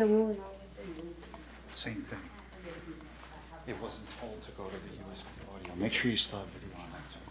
moved. Same thing. It wasn't told to go to the USB audio. Make sure you still have video on that too.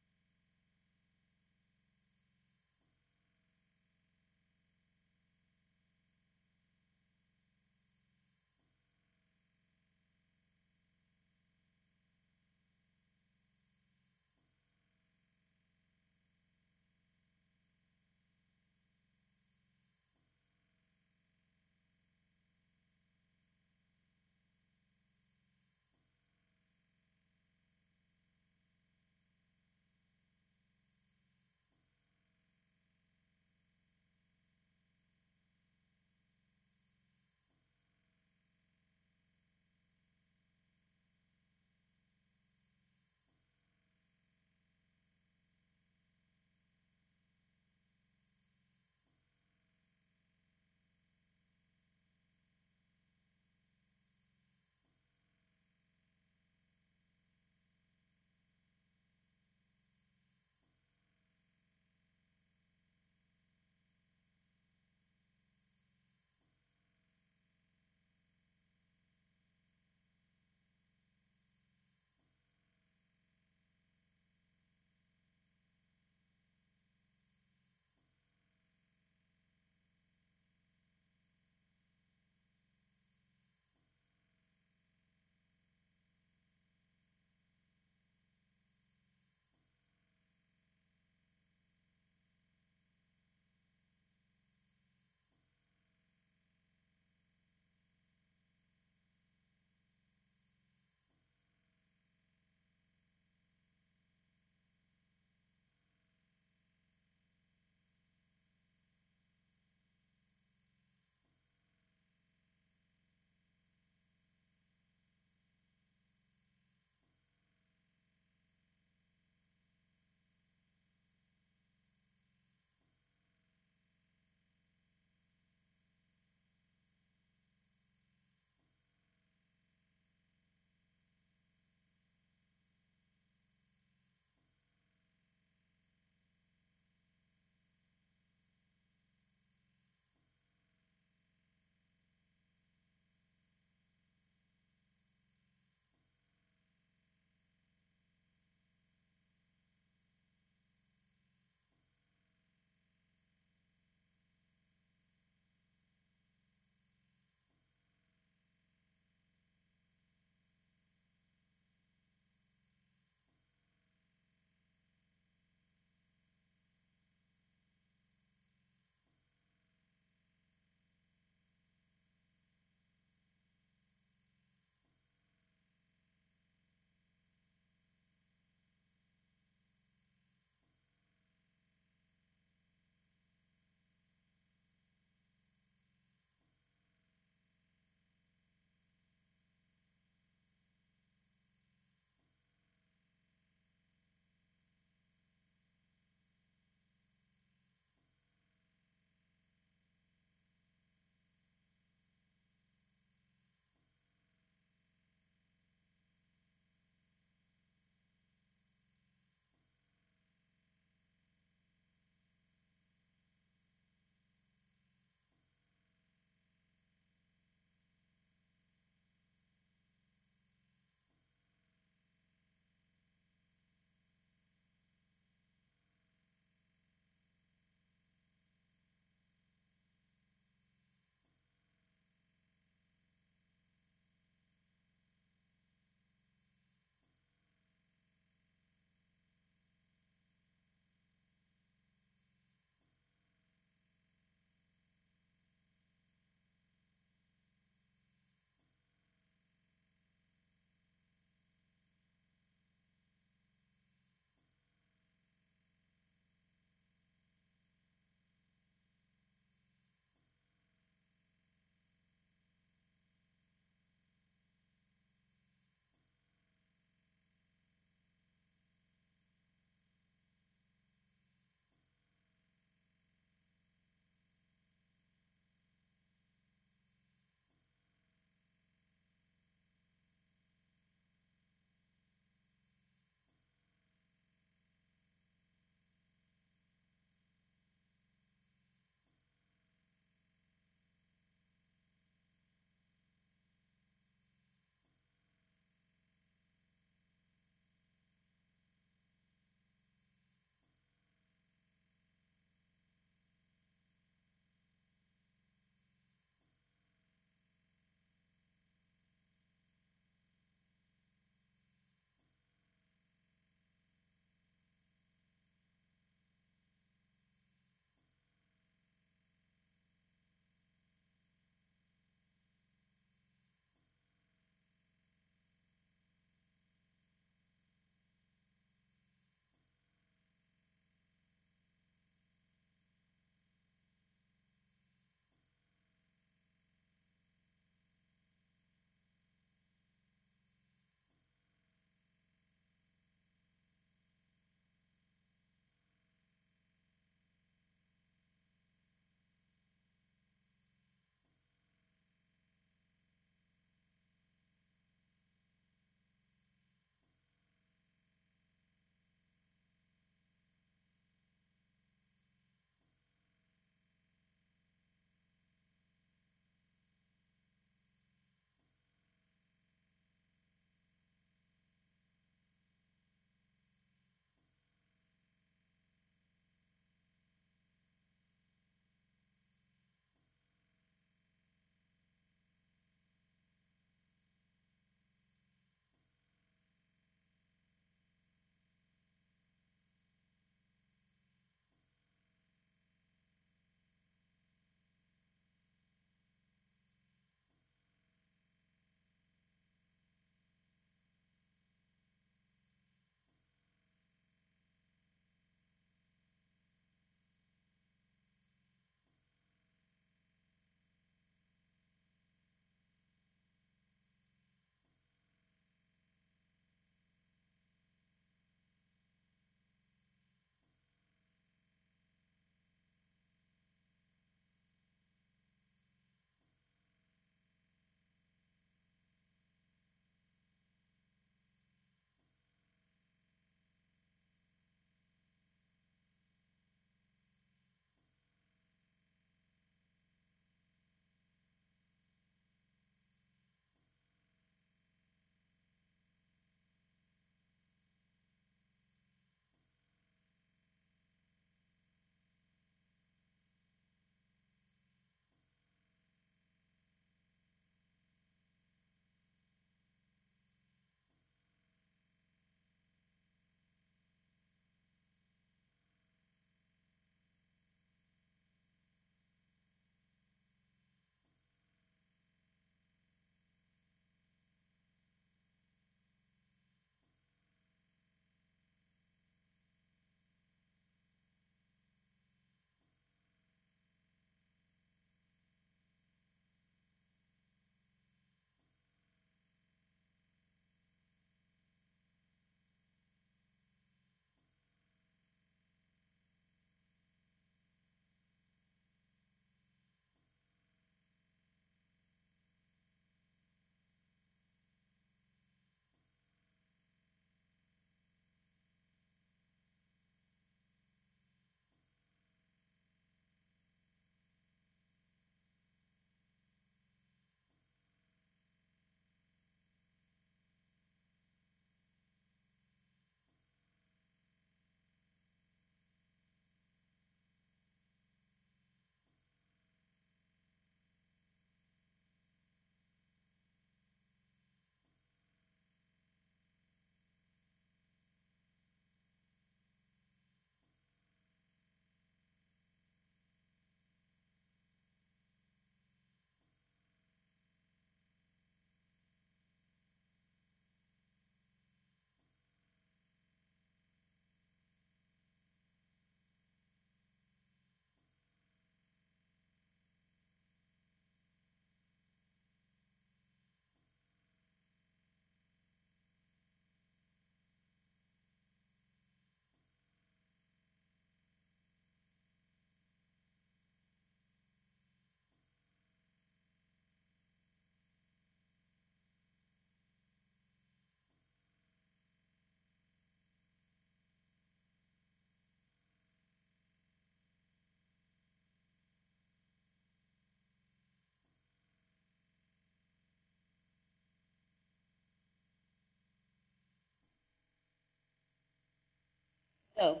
So,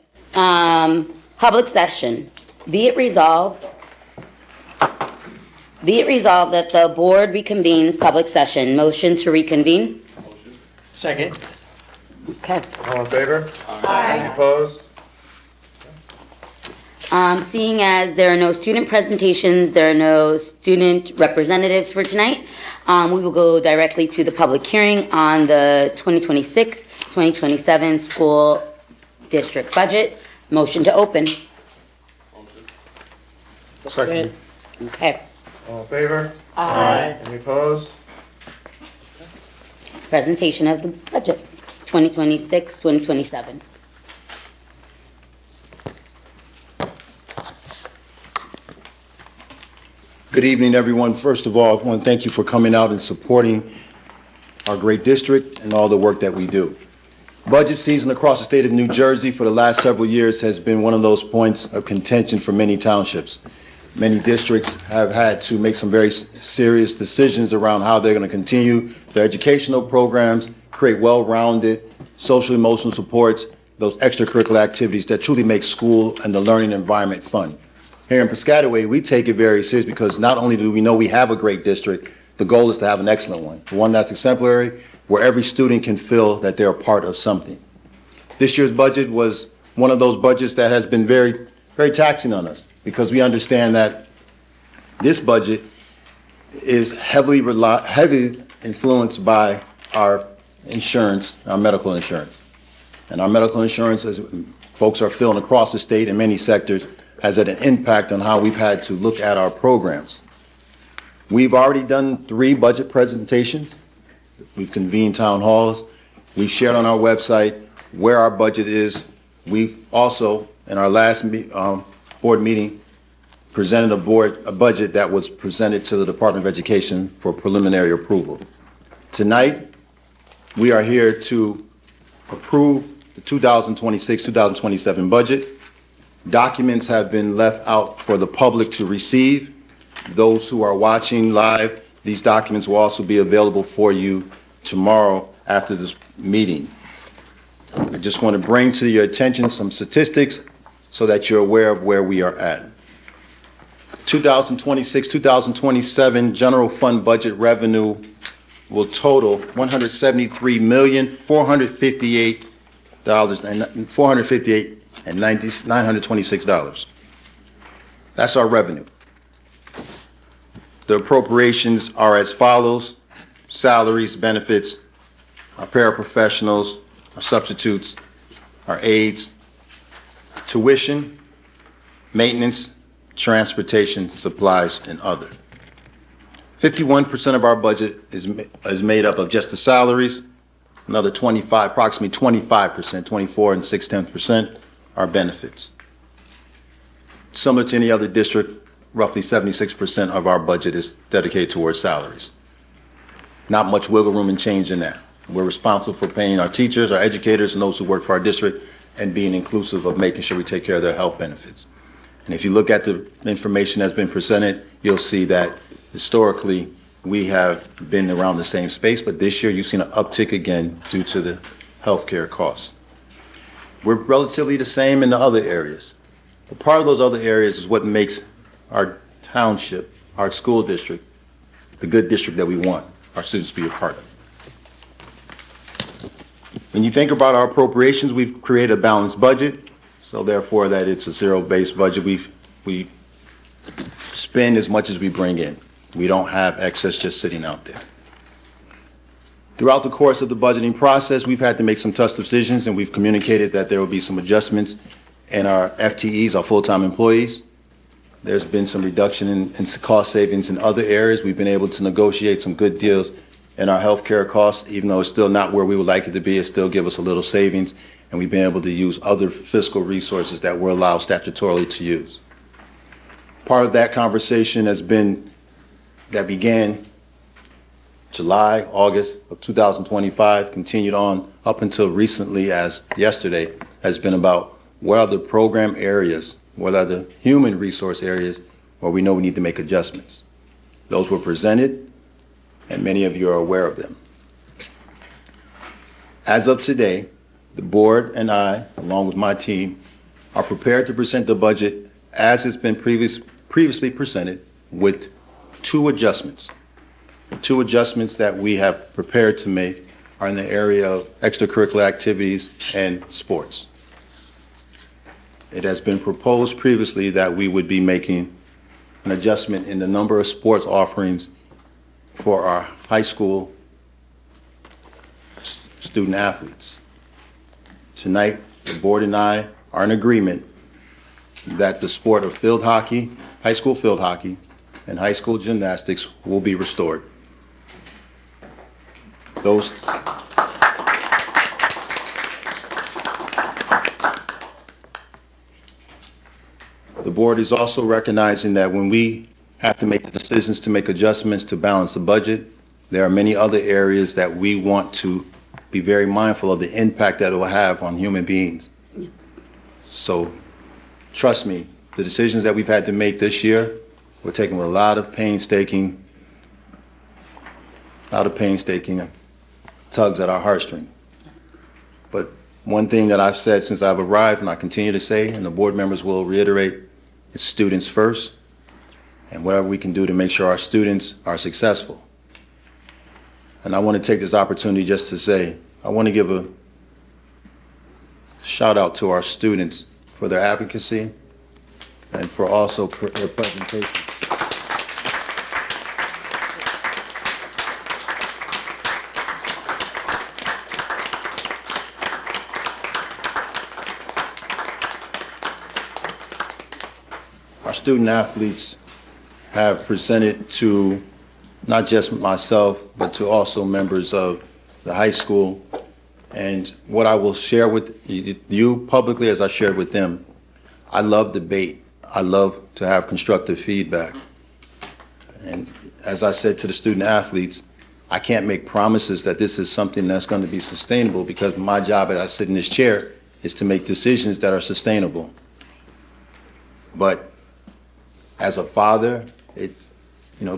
public session. Be it resolved that the board reconvenes public session. Motion to reconvene? Second. Okay. All in favor? Aye. Any opposed? Seeing as there are no student presentations, there are no student representatives for tonight, we will go directly to the public hearing on the 2026-2027 school district budget. Motion to open. Second. Okay. All in favor? Aye. Any opposed? Presentation of the budget, 2026-2027. Good evening, everyone. First of all, I want to thank you for coming out and supporting our great district and all the work that we do. Budget season across the state of New Jersey for the last several years has been one of those points of contention for many townships. Many districts have had to make some very serious decisions around how they're going to continue their educational programs, create well-rounded social emotional supports, those extracurricular activities that truly make school and the learning environment fun. Here in Piscataway, we take it very serious because not only do we know we have a great district, the goal is to have an excellent one that's exemplary, where every student can feel that they're a part of something. This year's budget was one of those budgets that has been very, very taxing on us because we understand that this budget is heavily influenced by our insurance, our medical insurance. And our medical insurance, as folks are feeling across the state in many sectors, has had an impact on how we've had to look at our programs. We've already done 3 budget presentations. We've convened town halls. We've shared on our website where our budget is. We've also, in our last board meeting, presented a budget that was presented to the Department of Education for preliminary approval. Tonight, we are here to approve the 2026-2027 budget. Documents have been left out for the public to receive. Those who are watching live, these documents will also be available for you tomorrow after this meeting. I just want to bring to your attention some statistics so that you're aware of where we are at. 2026-2027 general fund budget revenue will total $173,458,926. That's our revenue. The appropriations are as follows: salaries, benefits, our paraprofessionals, our substitutes, our aides, tuition, maintenance, transportation, supplies, and other. 51% of our budget is made up of just the salaries. Another approximately 25%, 24 and 6/10% are benefits. Similar to any other district, roughly 76% of our budget is dedicated towards salaries. Not much wiggle room and change in that. We're responsible for paying our teachers, our educators, and those who work for our district, and being inclusive of making sure we take care of their health benefits. And if you look at the information that's been presented, you'll see that historically we have been around the same space, but this year you've seen an uptick again due to the healthcare costs. We're relatively the same in the other areas. But part of those other areas is what makes our township, our school district, the good district that we want our students to be a part of. When you think about our appropriations, we've created a balanced budget, so therefore that it's a zero-based budget. We spend as much as we bring in. We don't have excess just sitting out there. Throughout the course of the budgeting process, we've had to make some tough decisions, and we've communicated that there will be some adjustments in our FTEs, our full-time employees. There's been some reduction in cost savings in other areas. We've been able to negotiate some good deals in our healthcare costs, even though it's still not where we would like it to be. It still give us a little savings, and we've been able to use other fiscal resources that we're allowed statutorily to use. Part of that conversation that began July, August of 2025, continued on up until recently as yesterday, has been about what are the program areas, what are the human resource areas where we know we need to make adjustments. Those were presented, and many of you are aware of them. As of today, the board and I, along with my team, are prepared to present the budget as it's been previously presented with two adjustments. The two adjustments that we have prepared to make are in the area of extracurricular activities and sports. It has been proposed previously that we would be making an adjustment in the number of sports offerings for our high school student athletes. Tonight, the board and I are in agreement that the sport of field hockey, high school field hockey, and high school gymnastics will be restored. Those The board is also recognizing that when we have to make the decisions to make adjustments to balance the budget, there are many other areas that we want to be very mindful of the impact that it will have on human beings. So, trust me, the decisions that we've had to make this year, we're taking with a lot of painstaking tugs at our heartstring. But one thing that I've said since I've arrived, and I continue to say, and the board members will reiterate, is students first, and whatever we can do to make sure our students are successful. And I want to take this opportunity just to say, I want to give a shout out to our students for their advocacy and for also their presentation. Our student athletes have presented to not just myself, but to also members of the high school. And what I will share with you publicly, as I shared with them, I love debate. I love to have constructive feedback. And as I said to the student athletes, I can't make promises that this is something that's going to be sustainable, because my job as I sit in this chair is to make decisions that are sustainable. But as a father, it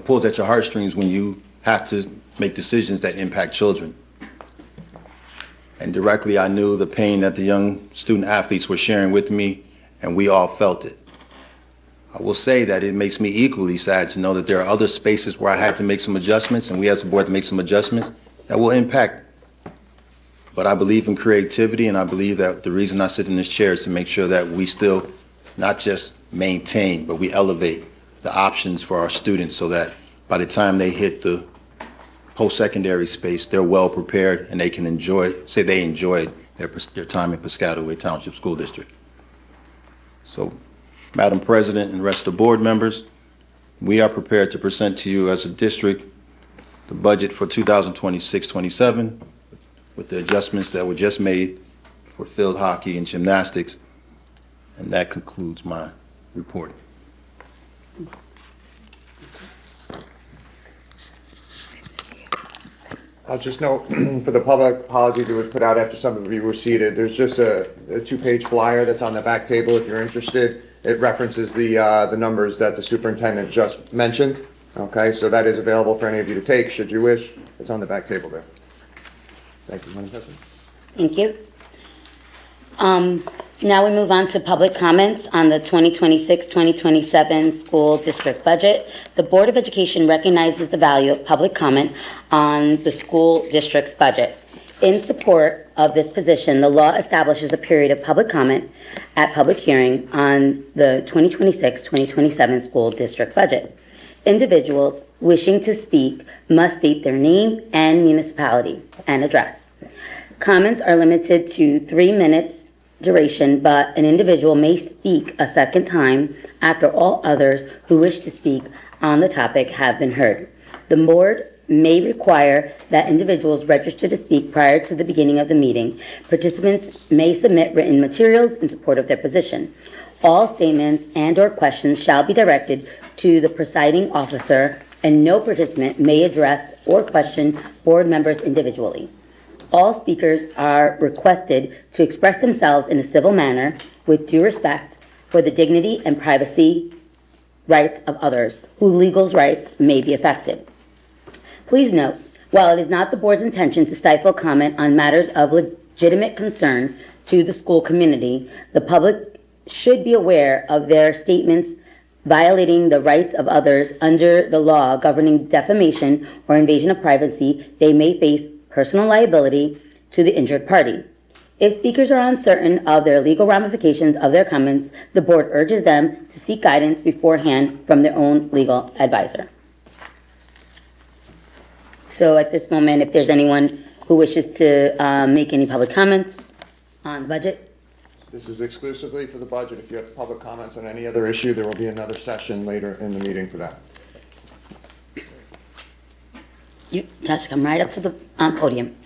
pulls at your heartstrings when you have to make decisions that impact children. And directly, I knew the pain that the young student athletes were sharing with me, and we all felt it. I will say that it makes me equally sad to know that there are other spaces where I had to make some adjustments, and we as a board to make some adjustments that will impact. But I believe in creativity, and I believe that the reason I sit in this chair is to make sure that we still not just maintain, but we elevate the options for our students so that by the time they hit the post-secondary space, they're well prepared and they can enjoyed their time in Piscataway Township School District. So, Madam President and rest of the board members, we are prepared to present to you as a district the budget for 2026-27 with the adjustments that were just made for field hockey and gymnastics. And that concludes my report. I'll just note for the public policy that was put out after some of you were seated, there's just a two-page flyer that's on the back table if you're interested. It references the numbers that the superintendent just mentioned. Okay, so that is available for any of you to take should you wish. It's on the back table there. Thank you, Madam President. Thank you. Now we move on to public comments on the 2026-2027 school district budget. The Board of Education recognizes the value of public comment on the school district's budget. In support of this position, the law establishes a period of public comment at public hearing on the 2026-2027 school district budget. Individuals wishing to speak must state their name and municipality and address. Comments are limited to 3 minutes duration, but an individual may speak a second time after all others who wish to speak on the topic have been heard. The board may require that individuals register to speak prior to the beginning of the meeting. Participants may submit written materials in support of their position. All statements and/or questions shall be directed to the presiding officer, and no participant may address or question board members individually. All speakers are requested to express themselves in a civil manner with due respect for the dignity and privacy rights of others whose legal rights may be affected. Please note, while it is not the board's intention to stifle comment on matters of legitimate concern to the school community, the public should be aware of their statements violating the rights of others under the law governing defamation or invasion of privacy. They may face personal liability to the injured party. If speakers are uncertain of their legal ramifications of their comments, the board urges them to seek guidance beforehand from their own legal advisor. So at this moment, if there's anyone who wishes to make any public comments on the budget. This is exclusively for the budget. If you have public comments on any other issue, there will be another session later in the meeting for that. You just come right up to the podium.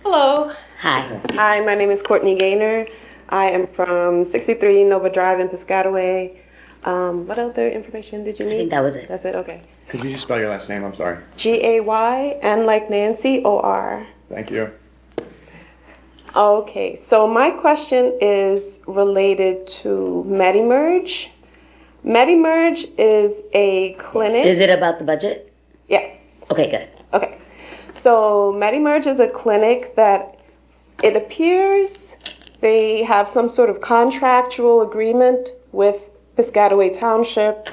Hello. Hi. Hi, my name is Courtney Gaynor. I am from 63 Nova Drive in Piscataway. What other information did you I need? think that was it. That's it, okay. Could you just spell your last name? I'm sorry. Gay, N like Nancy, O-R. Thank you. Okay, so my question is related to MediMerge. MediMerge is a clinic. Is it about the budget? Yes. Okay, good. Okay. So MediMerge is a clinic that it appears they have some sort of contractual agreement with Piscataway Township.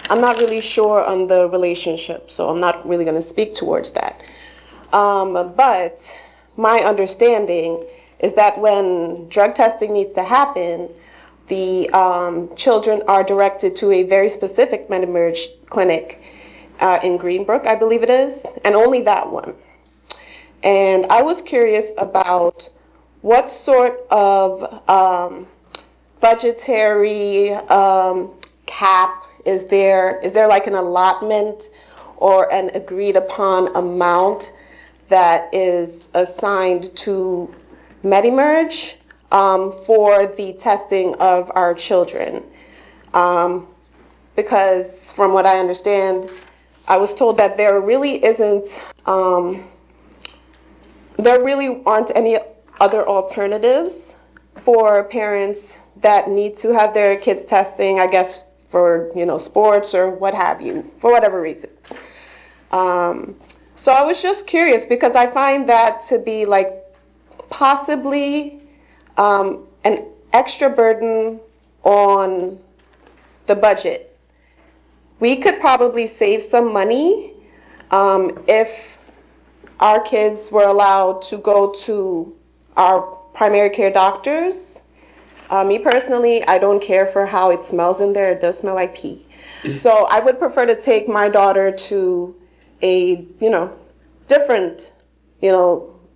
I'm not really sure on the relationship, so I'm not really going to speak towards that. But my understanding is that when drug testing needs to happen, the children are directed to a very specific MediMerge clinic in Greenbrook, I believe it is, and only that one. And I was curious about what sort of budgetary cap is there? Is there like an allotment or an agreed upon amount that is assigned to MediMerge for the testing of our children? Because from what I understand, I was told that there really aren't any other alternatives for parents that need to have their kids testing, I guess, for, sports or what have you, for whatever reasons. So I was just curious because I find that to be like possibly an extra burden on the budget. We could probably save some money if our kids were allowed to go to our primary care doctors. Me personally, I don't care for how it smells in there. It does smell like pee. So I would prefer to take my daughter to a, different,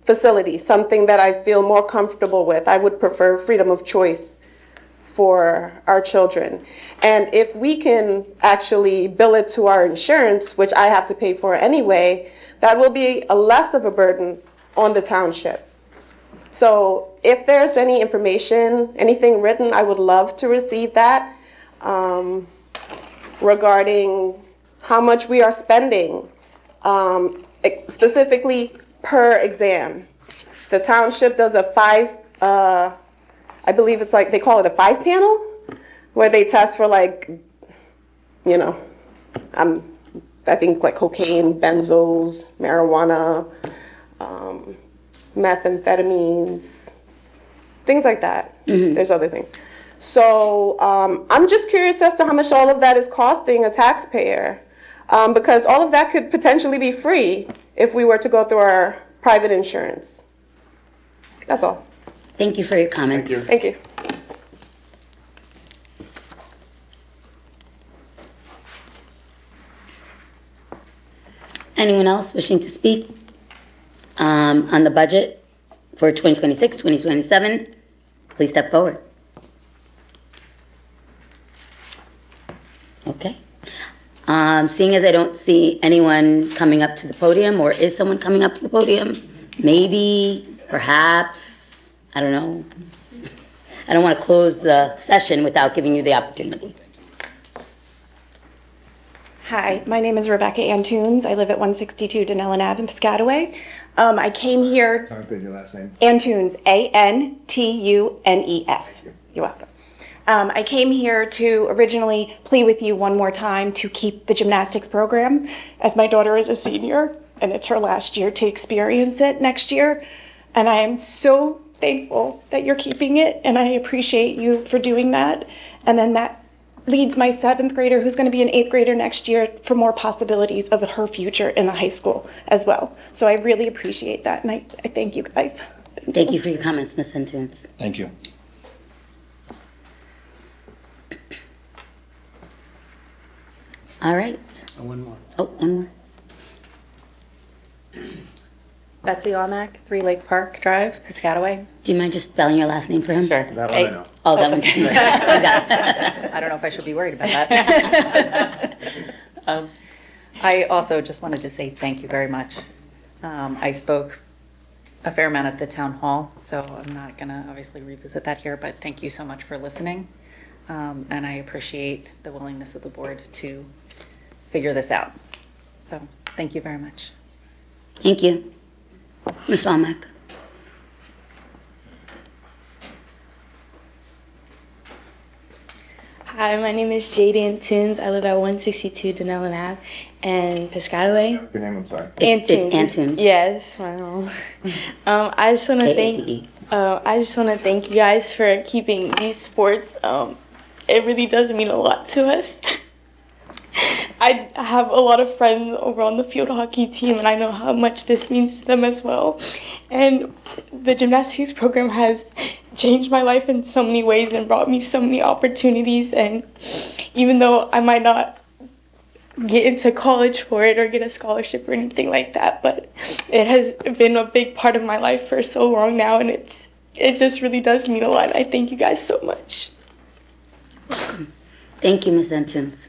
facility, something that I feel more comfortable with. I would prefer freedom of choice for our children. And if we can actually bill it to our insurance, which I have to pay for anyway, that will be a less of a burden on the township. So if there's any information, anything written, I would love to receive that regarding how much we are spending, specifically per exam. The township does a I believe it's like, they call it a 5-panel, where they test for like, I think like cocaine, benzos, marijuana, methamphetamines, things like that. Mm-hmm. There's other things. So I'm just curious as to how much all of that is costing a taxpayer, because all of that could potentially be free if we were to go through our private insurance. That's all. Thank you for your comments. Thank you. Anyone else wishing to speak on the budget for 2026, 2027? Please step forward. Okay. Seeing as I don't see anyone coming up to the podium, or is someone coming up to the podium? Maybe, perhaps, I don't know. I don't want to close the session without giving you the opportunity. Hi, my name is Rebecca Antunes. I live at 162 Denellen Ave in Piscataway. I came here... Can I repeat your last name? Antunes, A-N-T-U-N-E-S. You're welcome. I came here to originally plead with you one more time to keep the gymnastics program, as my daughter is a senior. and it's her last year to experience it next year. And I am so thankful that you're keeping it, and I appreciate you for doing that. And then that leads my 7th grader, who's going to be an 8th grader next year, for more possibilities of her future in the high school as well. So I really appreciate that, and I thank you guys. Thank you for your comments, Ms. Antunes. Thank you. All right. One more. Oh, one more. Betsy Almack, 3 Lake Park Drive, Piscataway. Do you mind just spelling your last name for him? Sure. That one I know. Oh, that one. You got it. I don't know if I should be worried about that. I also just wanted to say thank you very much. I spoke a fair amount at the town hall, so I'm not going to obviously revisit that here, but thank you so much for listening. And I appreciate the willingness of the board to figure this out. So thank you very much. Thank you. Ms. Almack. Hi, my name is Jaden Tunes. I live at 162 Denellen Ave and Piscataway. Your name, I'm sorry. It's Antunes. Yes, my home. I just want to AATE. thank you guys for keeping these sports. It really does mean a lot to us. I have a lot of friends over on the field hockey team, and I know how much this means to them as well. And the gymnastics program has changed my life in so many ways and brought me so many opportunities. And even though I might not get into college for it or get a scholarship or anything like that, but it has been a big part of my life for so long now, and it just really does mean a lot. I thank you guys so much. Thank you, Ms. Antunes.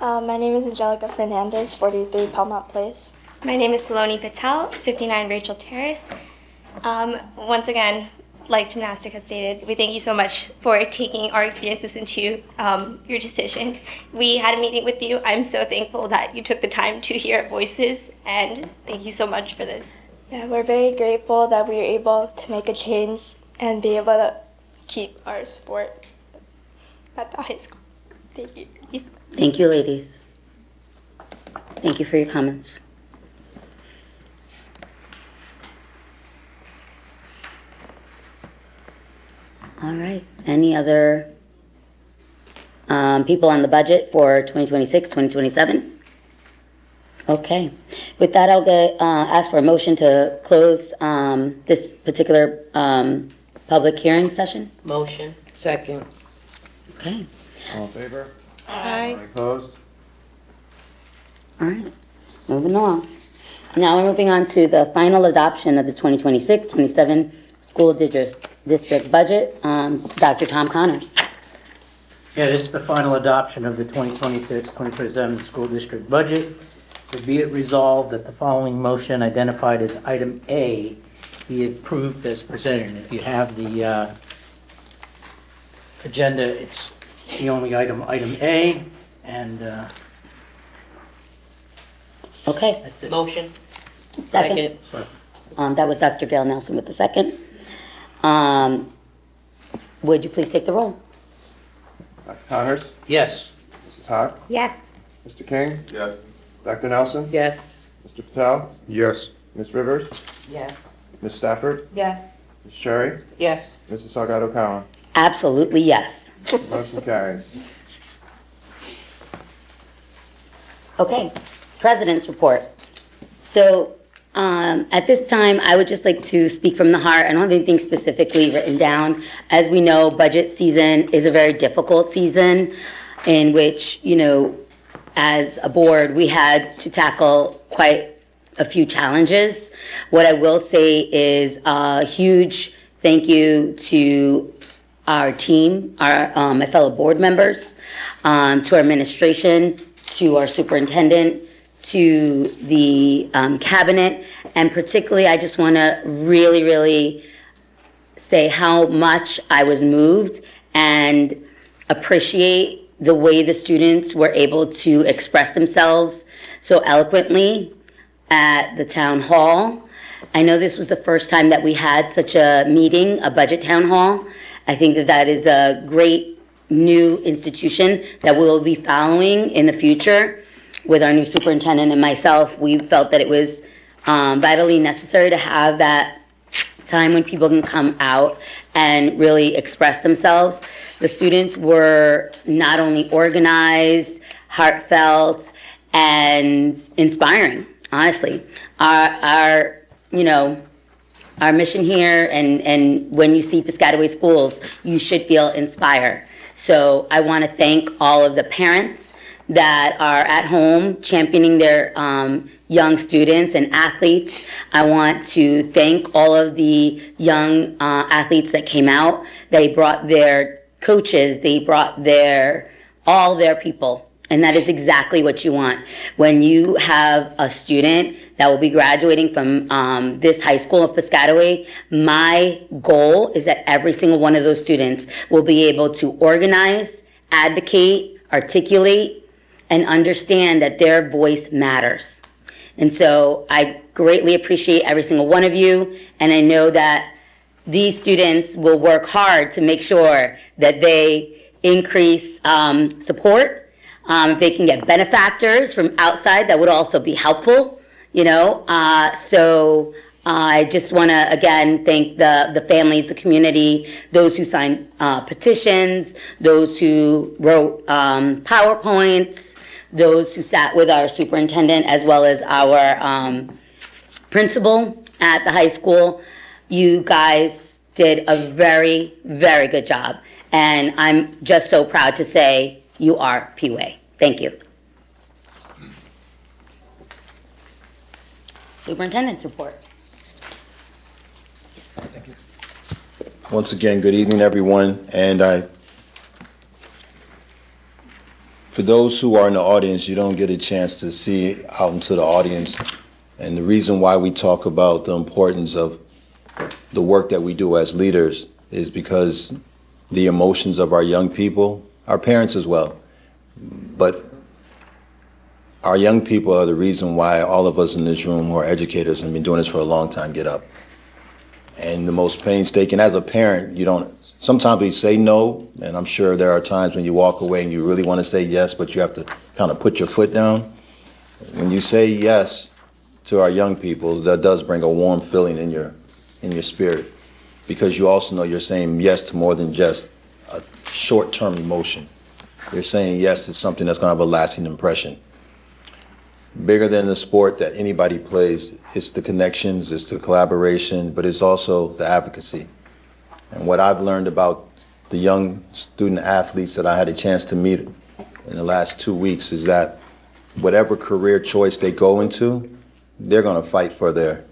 My name is Angelica Fernandez, 43 Pelmont Place. My name is Saloni Patel, 59 Rachel Terrace. Once again, like gymnastic has stated, we thank you so much for taking our experiences into your decision. We had a meeting with you. I'm so thankful that you took the time to hear our voices, and thank you so much for this. Yeah, we're very grateful that we were able to make a change and be able to keep our sport at the high school. Thank you. Thank you, ladies. Thank you for your comments. All right. Any other people on the budget for 2026, 2027? Okay. With that, I'll ask for a motion to close this particular public hearing session. Motion. Second. Okay. All in favor? Aye. Any opposed? All right. Moving along. Now we're moving on to the final adoption of the 2026-27 school district budget. Dr. Tom Connors. Yeah, this is the final adoption of the 2026-2027 school district budget. So be it resolved that the following motion identified as item A be approved as presented. If you have the agenda, it's the only item A, and Okay. that's it. Motion. Second. That was Dr. Gail Nelson with the second. Would you please take the roll? Dr. Connors? Yes. Mrs. Hawk? Yes. Mr. King? Yes. Dr. Nelson? Yes. Mr. Patel? Yes. Ms. Rivers? Yes. Ms. Stafford? Yes. Ms. Cherry? Yes. Mrs. Salgado Cowan? Absolutely yes. Motion carries. Okay, President's report. So at this time, I would just like to speak from the heart. I don't have anything specifically written down. As we know, budget season is a very difficult season in which, as a board, we had to tackle quite a few challenges. What I will say is a huge thank you to our team, my fellow board members, to our administration, to our superintendent, to the cabinet, and particularly I just want to really, really say how much I was moved and appreciate the way the students were able to express themselves so eloquently at the town hall. I know this was the first time that we had such a meeting, a budget town hall, I think that that is a great new institution that we will be following in the future. With our new superintendent and myself, we felt that it was vitally necessary to have that time when people can come out and really express themselves. The students were not only organized, heartfelt, and inspiring, honestly. Our mission here, and when you see Piscataway schools, you should feel inspired. So I want to thank all of the parents that are at home championing their young students and athletes. I want to thank all of the young athletes that came out. They brought their coaches, they brought all their people. And that is exactly what you want. When you have a student that will be graduating from this high school of Piscataway, my goal is that every single one of those students will be able to organize, advocate, articulate, and understand that their voice matters. And so I greatly appreciate every single one of you, and I know that these students will work hard to make sure that they increase support. If they can get benefactors from outside, that would also be helpful, So I just want to, again, thank the families, the community, those who signed petitions, those who wrote PowerPoints, those who sat with our superintendent, as well as our principal at the high school. You guys did a very, very good job. And I'm just so proud to say you are P-Way. Thank you. Superintendent's report. Once again, good evening, everyone. And for those who are in the audience, you don't get a chance to see out into the audience. And the reason why we talk about the importance of the work that we do as leaders is because the emotions of our young people, our parents as well, but our young people are the reason why all of us in this room who are educators and have been doing this for a long time get up. And the most painstaking, as a parent, sometimes we say no, and I'm sure there are times when you walk away and you really want to say yes, but you have to kind of put your foot down. When you say yes to our young people, that does bring a warm feeling in your spirit, because you also know you're saying yes to more than just a short-term emotion. You're saying yes to something that's going to have a lasting impression. Bigger than the sport that anybody plays, it's the connections, it's the collaboration, but it's also the advocacy. And what I've learned about the young student athletes that I had a chance to meet in the last 2 weeks is that whatever career choice they go into, they're going to fight for their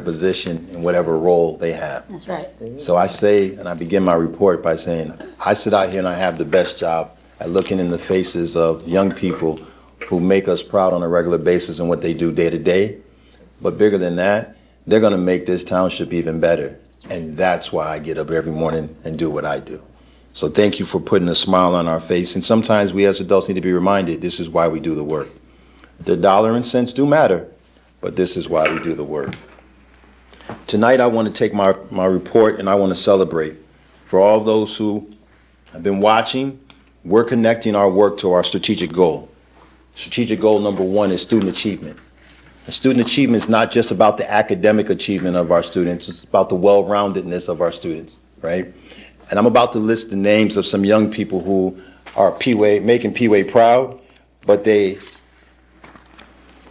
position in whatever role they have. That's right. So I say, and I begin my report by saying, I sit out here and I have the best job at looking in the faces of young people who make us proud on a regular basis in what they do day to day. But bigger than that, they're going to make this township even better. And that's why I get up every morning and do what I do. So thank you for putting a smile on our face. And sometimes we as adults need to be reminded this is why we do the work. The dollar and cents do matter, but this is why we do the work. Tonight I want to take my report and I want to celebrate. For all those who have been watching, we're connecting our work to our strategic goal. Strategic goal number 1 is student achievement. And student achievement is not just about the academic achievement of our students, it's about the well-roundedness of our students, right? And I'm about to list the names of some young people who are making P-Way proud, but they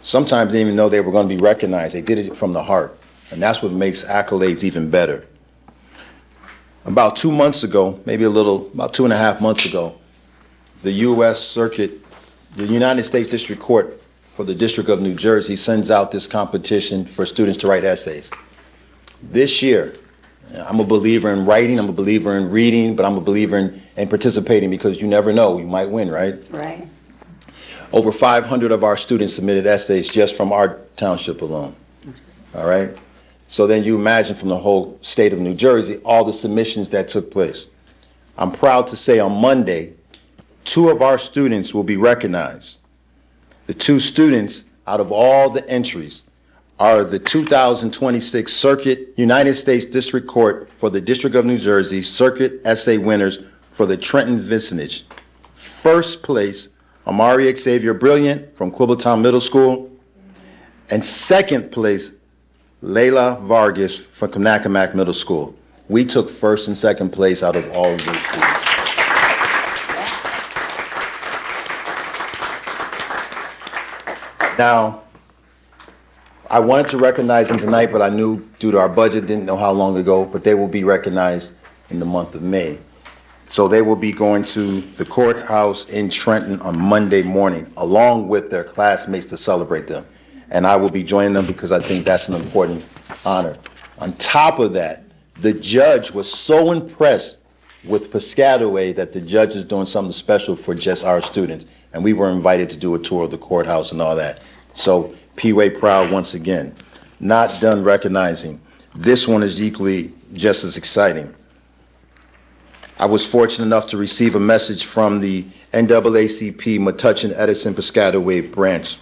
sometimes didn't even know they were going to be recognized. They did it from the heart. And that's what makes accolades even better. About 2 months ago, about 2.5 months ago, the U.S. Circuit, the United States District Court for the District of New Jersey sends out this competition for students to write essays. This year, I'm a believer in writing, I'm a believer in reading, but I'm a believer in participating because you never know, you might win, right? Right. Over 500 of our students submitted essays just from our township alone. All right? So then you imagine from the whole state of New Jersey, all the submissions that took place. I'm proud to say on Monday, 2 of our students will be recognized. The 2 students out of all the entries are the 2026 Circuit United States District Court for the District of New Jersey Circuit Essay winners for the Trenton Vicinage. First place, Amari Xavier Brilliant from Quibbleton Middle School. And second place, Layla Vargas from Kanakamak Middle School. We took first and second place out of all of those schools. Now, I wanted to recognize them tonight, but I knew due to our budget, didn't know how long ago, but they will be recognized in the month of May. So they will be going to the courthouse in Trenton on Monday morning, along with their classmates to celebrate them. And I will be joining them because I think that's an important honor. On top of that, the judge was so impressed with Piscataway that the judge is doing something special for just our students. And we were invited to do a tour of the courthouse and all that. So P-Way proud once again. Not done recognizing. This one is equally just as exciting. I was fortunate enough to receive a message from the NAACP Metuchen Edison Piscataway branch.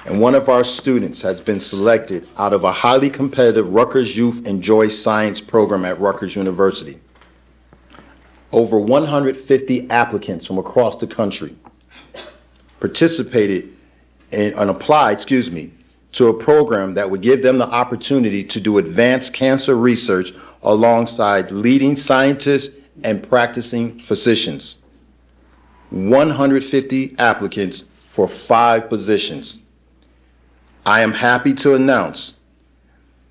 And one of our students has been selected out of a highly competitive Rutgers Youth Enjoy Science program at Rutgers University. Over 150 applicants from across the country participated and applied, to a program that would give them the opportunity to do advanced cancer research alongside leading scientists and practicing physicians. 150 applicants for 5 positions. I am happy to announce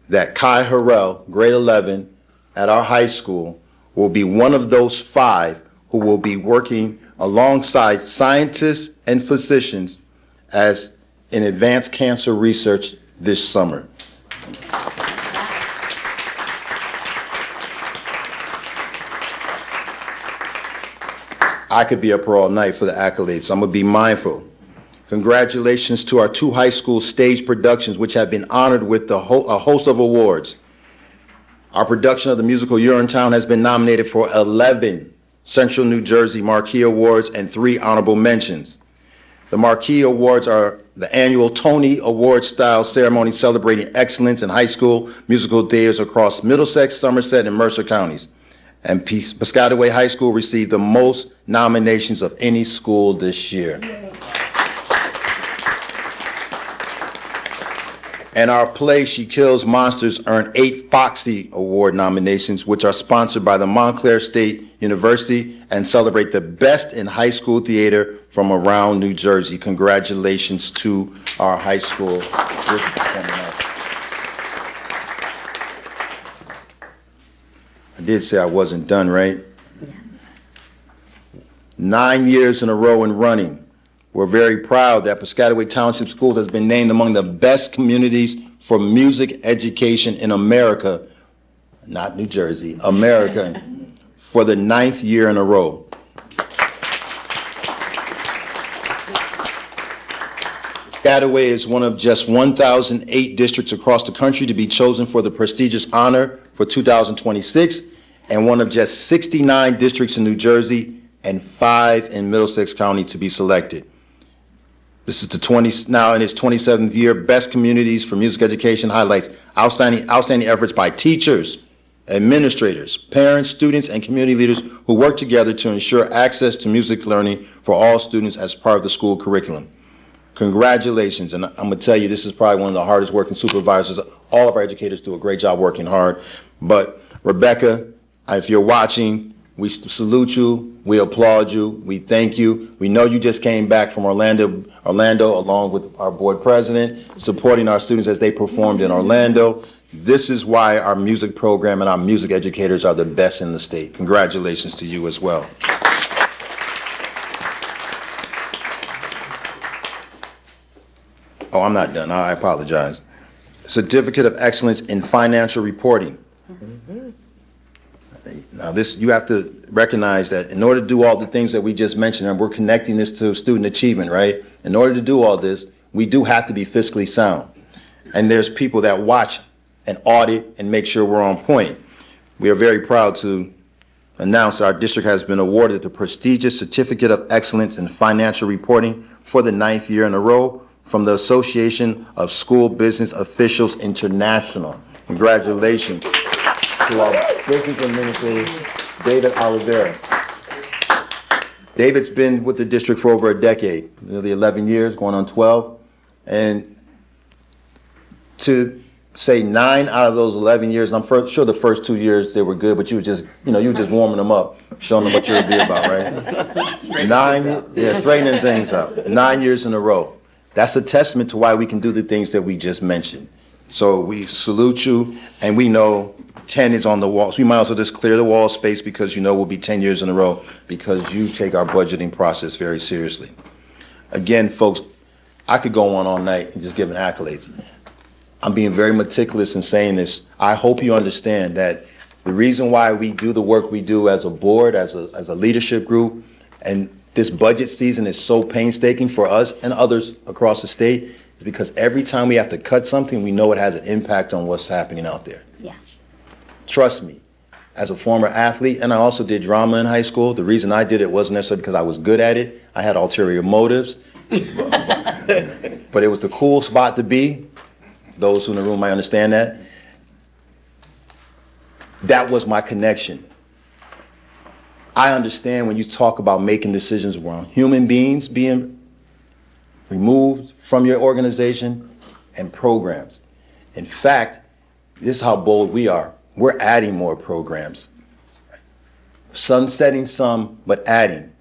that Kai Harrell, grade 11, at our high school, will be one of those 5 who will be working alongside scientists and physicians as in advanced cancer research this summer. I could be up here all night for the accolades, so I'm gonna be mindful. Congratulations to our 2 high school stage productions, which have been honored with a host of awards. Our production of the musical Urinetown has been nominated for 11 Central New Jersey Marquee Awards and 3 honorable mentions. The Marquee Awards are the annual Tony Award-style ceremony celebrating excellence in high school musical theaters across Middlesex, Somerset, and Mercer counties. And Piscataway High School received the most nominations of any school this year. And our play, She Kills Monsters, earned 8 Foxy Award nominations, which are sponsored by the Montclair State University and celebrate the best in high school theater from around New Jersey. Congratulations to our high school. I did say I wasn't done, right? 9 years in a row and running. We're very proud that Piscataway Township Schools has been named among the best communities for music education in America, not New Jersey, America, for the 9th year in a row. Piscataway is one of just 1,008 districts across the country to be chosen for the prestigious honor for 2026, and one of just 69 districts in New Jersey and 5 in Middlesex County to be selected. This is now in its 27th year. Best Communities for Music Education highlights outstanding efforts by teachers, administrators, parents, students, and community leaders who work together to ensure access to music learning for all students as part of the school curriculum. Congratulations, and I'm going to tell you, this is probably one of the hardest working supervisors. All of our educators do a great job working hard. But Rebecca, if you're watching, we salute you, we applaud you, we thank you. We know you just came back from Orlando along with our board president, supporting our students as they performed in Orlando. This is why our music program and our music educators are the best in the state. Congratulations to you as well. Oh, I'm not done. I apologize. Certificate of Excellence in Financial Reporting. Now this, you have to recognize that in order to do all the things that we just mentioned, and we're connecting this to student achievement, right? In order to do all this, we do have to be fiscally sound. And there's people that watch and audit and make sure we're on point. We are very proud to announce our district has been awarded the prestigious Certificate of Excellence in Financial Reporting for the 9th year in a row from the Association of School Business Officials International. Congratulations to our business administrator, David Oliveira. David's been with the district for over a decade, nearly 11 years, going on 12. And to say 9 out of those 11 years, and I'm sure the first 2 years they were good, but you were just warming them up, showing them what you would be about, right? 9, straightening things up. 9 years in a row. That's a testament to why we can do the things that we just mentioned. So we salute you, and we know 10 is on the wall. So we might also just clear the wall space because we'll be 10 years in a row because you take our budgeting process very seriously. Again, folks, I could go on all night and just giving accolades. I'm being very meticulous in saying this. I hope you understand that the reason why we do the work we do as a board, as a leadership group, and this budget season is so painstaking for us and others across the state is because every time we have to cut something, we know it has an impact on what's happening out there. Yeah. Trust me, as a former athlete, and I also did drama in high school, the reason I did it wasn't necessarily because I was good at it. I had ulterior motives, but it was the cool spot to be. Those who in the room might understand that. That was my connection. I understand when you talk about making decisions around human beings being removed from your organization and programs. In fact, this is how bold we are. We're adding more programs. Sunsetting some, but adding.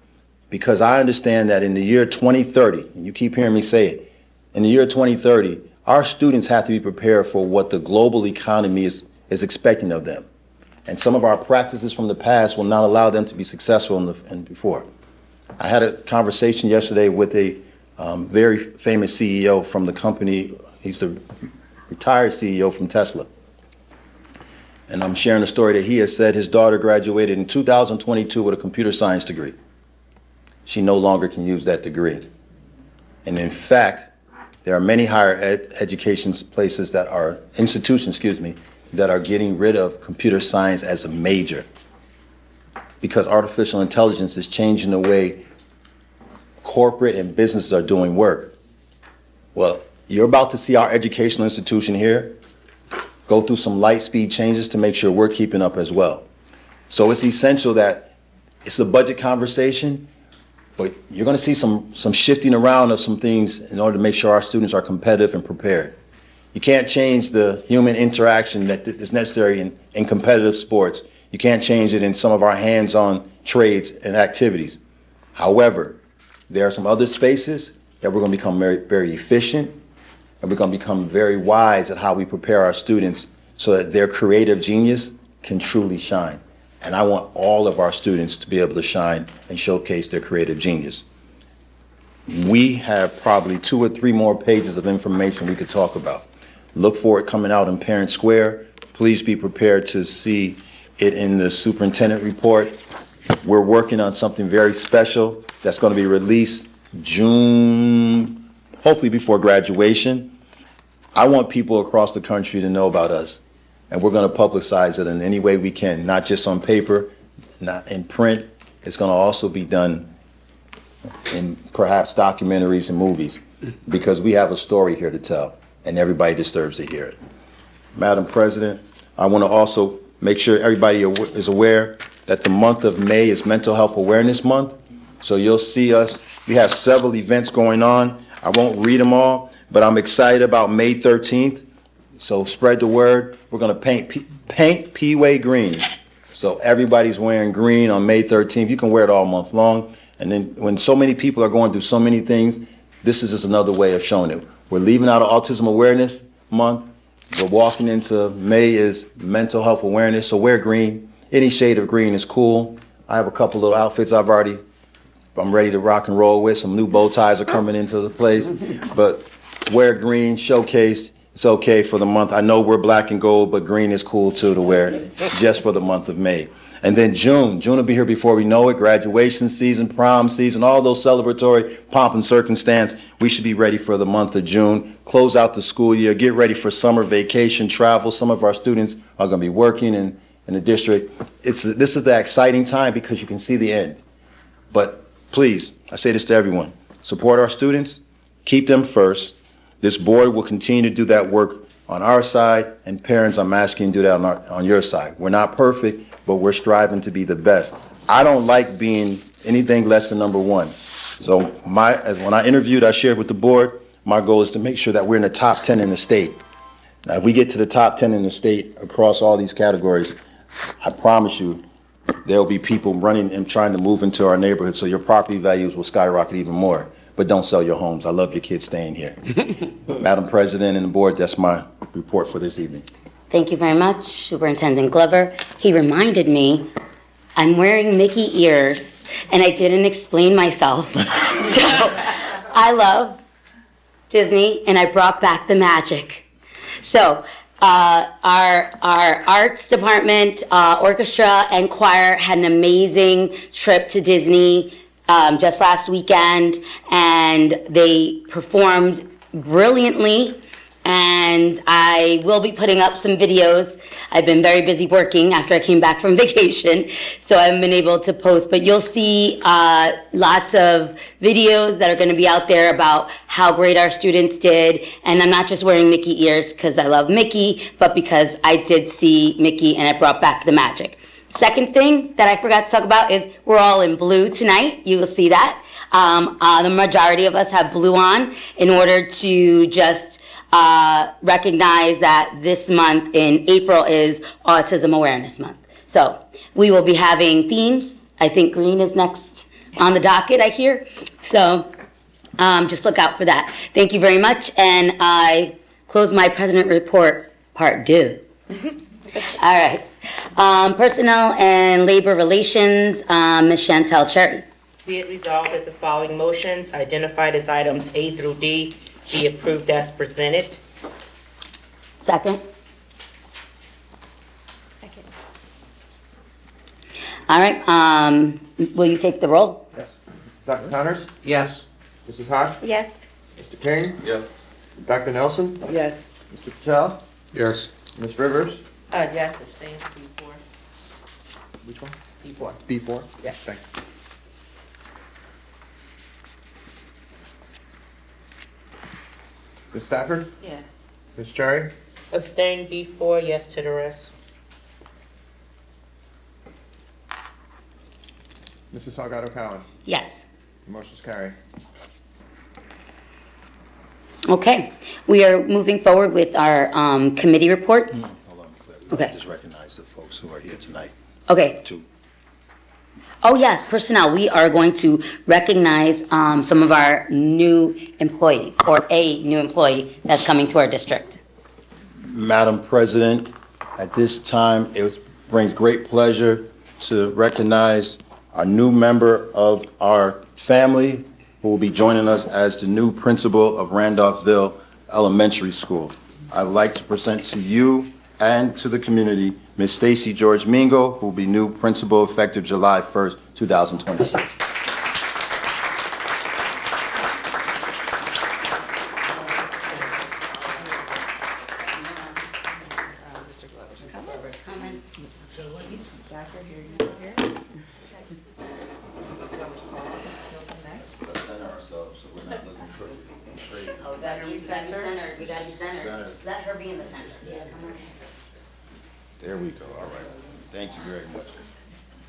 Because I understand that in the year 2030, and you keep hearing me say it, in the year 2030, our students have to be prepared for what the global economy is expecting of them. And some of our practices from the past will not allow them to be successful in before. I had a conversation yesterday with a very famous CEO from the company. He's the retired CEO from Tesla. And I'm sharing a story that he has said his daughter graduated in 2022 with a computer science degree. She no longer can use that degree. And in fact, there are many higher education places that are, institutions, that are getting rid of computer science as a major because artificial intelligence is changing the way corporate and businesses are doing work. Well, you're about to see our educational institution here go through some light speed changes to make sure we're keeping up as well. So it's essential that it's a budget conversation, but you're going to see some shifting around of some things in order to make sure our students are competitive and prepared. You can't change the human interaction that is necessary in competitive sports. You can't change it in some of our hands-on trades and activities. However, there are some other spaces that we're going to become very, very efficient, and we're going to become very wise at how we prepare our students so that their creative genius can truly shine. And I want all of our students to be able to shine and showcase their creative genius. We have probably 2 or 3 more pages of information we could talk about. Look for it coming out in Parent Square. Please be prepared to see it in the superintendent report. We're working on something very special that's going to be released June, hopefully before graduation. I want people across the country to know about us, and we're going to publicize it in any way we can, not just on paper, not in print. It's going to also be done in perhaps documentaries and movies, because we have a story here to tell, and everybody deserves to hear it. Madam President, I want to also make sure everybody is aware that the month of May is Mental Health Awareness Month. So you'll see us. We have several events going on. I won't read them all, but I'm excited about May 13th. So spread the word. We're going to paint P-Way green. So everybody's wearing green on May 13th. You can wear it all month long. And then when so many people are going through so many things, this is just another way of showing it. We're leaving out of Autism Awareness Month. We're walking into May is Mental Health Awareness. So wear green. Any shade of green is cool. I have a couple little outfits I'm ready to rock and roll with. Some new bow ties are coming into the place. But wear green, showcase. It's okay for the month. I know we're black and gold, but green is cool too to wear just for the month of May. And then June will be here before we know it. Graduation season, prom season, all those celebratory pomp and circumstance. We should be ready for the month of June. Close out the school year. Get ready for summer vacation, travel. Some of our students are going to be working in the district. This is the exciting time because you can see the end. But please, I say this to everyone, support our students, Keep them first. This board will continue to do that work on our side, and parents, I'm asking you to do that on your side. We're not perfect, but we're striving to be the best. I don't like being anything less than number one. So when I interviewed, I shared with the board, my goal is to make sure that we're in the top 10 in the state. Now, if we get to the top 10 in the state across all these categories, I promise you, there'll be people running and trying to move into our neighborhood, so your property values will skyrocket even more. But don't sell your homes. I love your kids staying here. Madam President and the board, that's my report for this evening. Thank you very much, Superintendent Glover. He reminded me I'm wearing Mickey ears, and I didn't explain myself. So I love Disney, and I brought back the magic. So our arts department, orchestra, and choir had an amazing trip to Disney just last weekend, and they performed brilliantly, and I will be putting up some videos. I've been very busy working after I came back from vacation, so I haven't been able to post, but you'll see lots of videos that are going to be out there about how great our students did, and I'm not just wearing Mickey ears because I love Mickey, but because I did see Mickey and I brought back the magic. Second thing that I forgot to talk about is we're all in blue tonight. You will see that. The majority of us have blue on in order to just recognize that this month in April is Autism Awareness Month. So we will be having themes. I think green is next on the docket, I hear. So just look out for that. Thank you very much. And I close my president report, part 2. All right. Personnel and Labor Relations, Ms. Chantel Cherry. Be it resolved that the following motions identified as items A through D be approved as presented. Second. Second. All right. Will you take the roll? Yes. Dr. Connors? Yes. Mrs. Hodge? Yes. Mr. King? Yes. Dr. Nelson? Yes. Mr. Patel? Yes. Ms. Rivers? Yes, abstain, B4. Which one? B4. B4? Yes. Thank you. Ms. Stafford? Yes. Ms. Cherry? Abstain, B4, yes to the rest. Mrs. Salgado Cowan? Yes. Motion's carried. Okay. We are moving forward with our committee reports. Hold on, Claire. Okay. Just recognize the folks who are here tonight. Okay. Two. Oh, yes, personnel. We are going to recognize some of our new employees, or a new employee that's coming to our district. Madam President, at this time, it brings great pleasure to recognize a new member of our family who will be joining us as the new principal of Randolphville Elementary School. I'd like to present to you and to the community Ms. Stacy George Mingo, who will be new principal effective July 1st, 2026. Oh, we gotta be centered. We gotta be centered. Let her be in the center. Yeah, come on. There we go, all right. Thank you very much.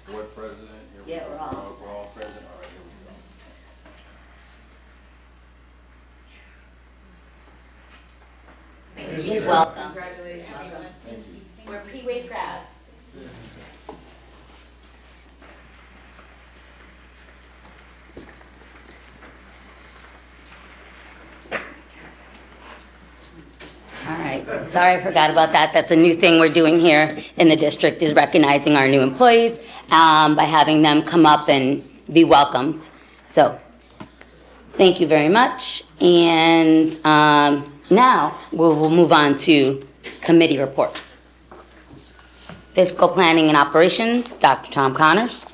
Board President, here we Yeah, go. we're all- We're all present, all right, here we go. You're welcome. Congratulations. We're pre-wave crowd. All right, sorry I forgot about that. That's a new thing we're doing here in the district, is recognizing our new employees by having them come up and be welcomed. So, thank you very much. And now we'll move on to committee reports. Fiscal Planning and Operations, Dr. Tom Connors.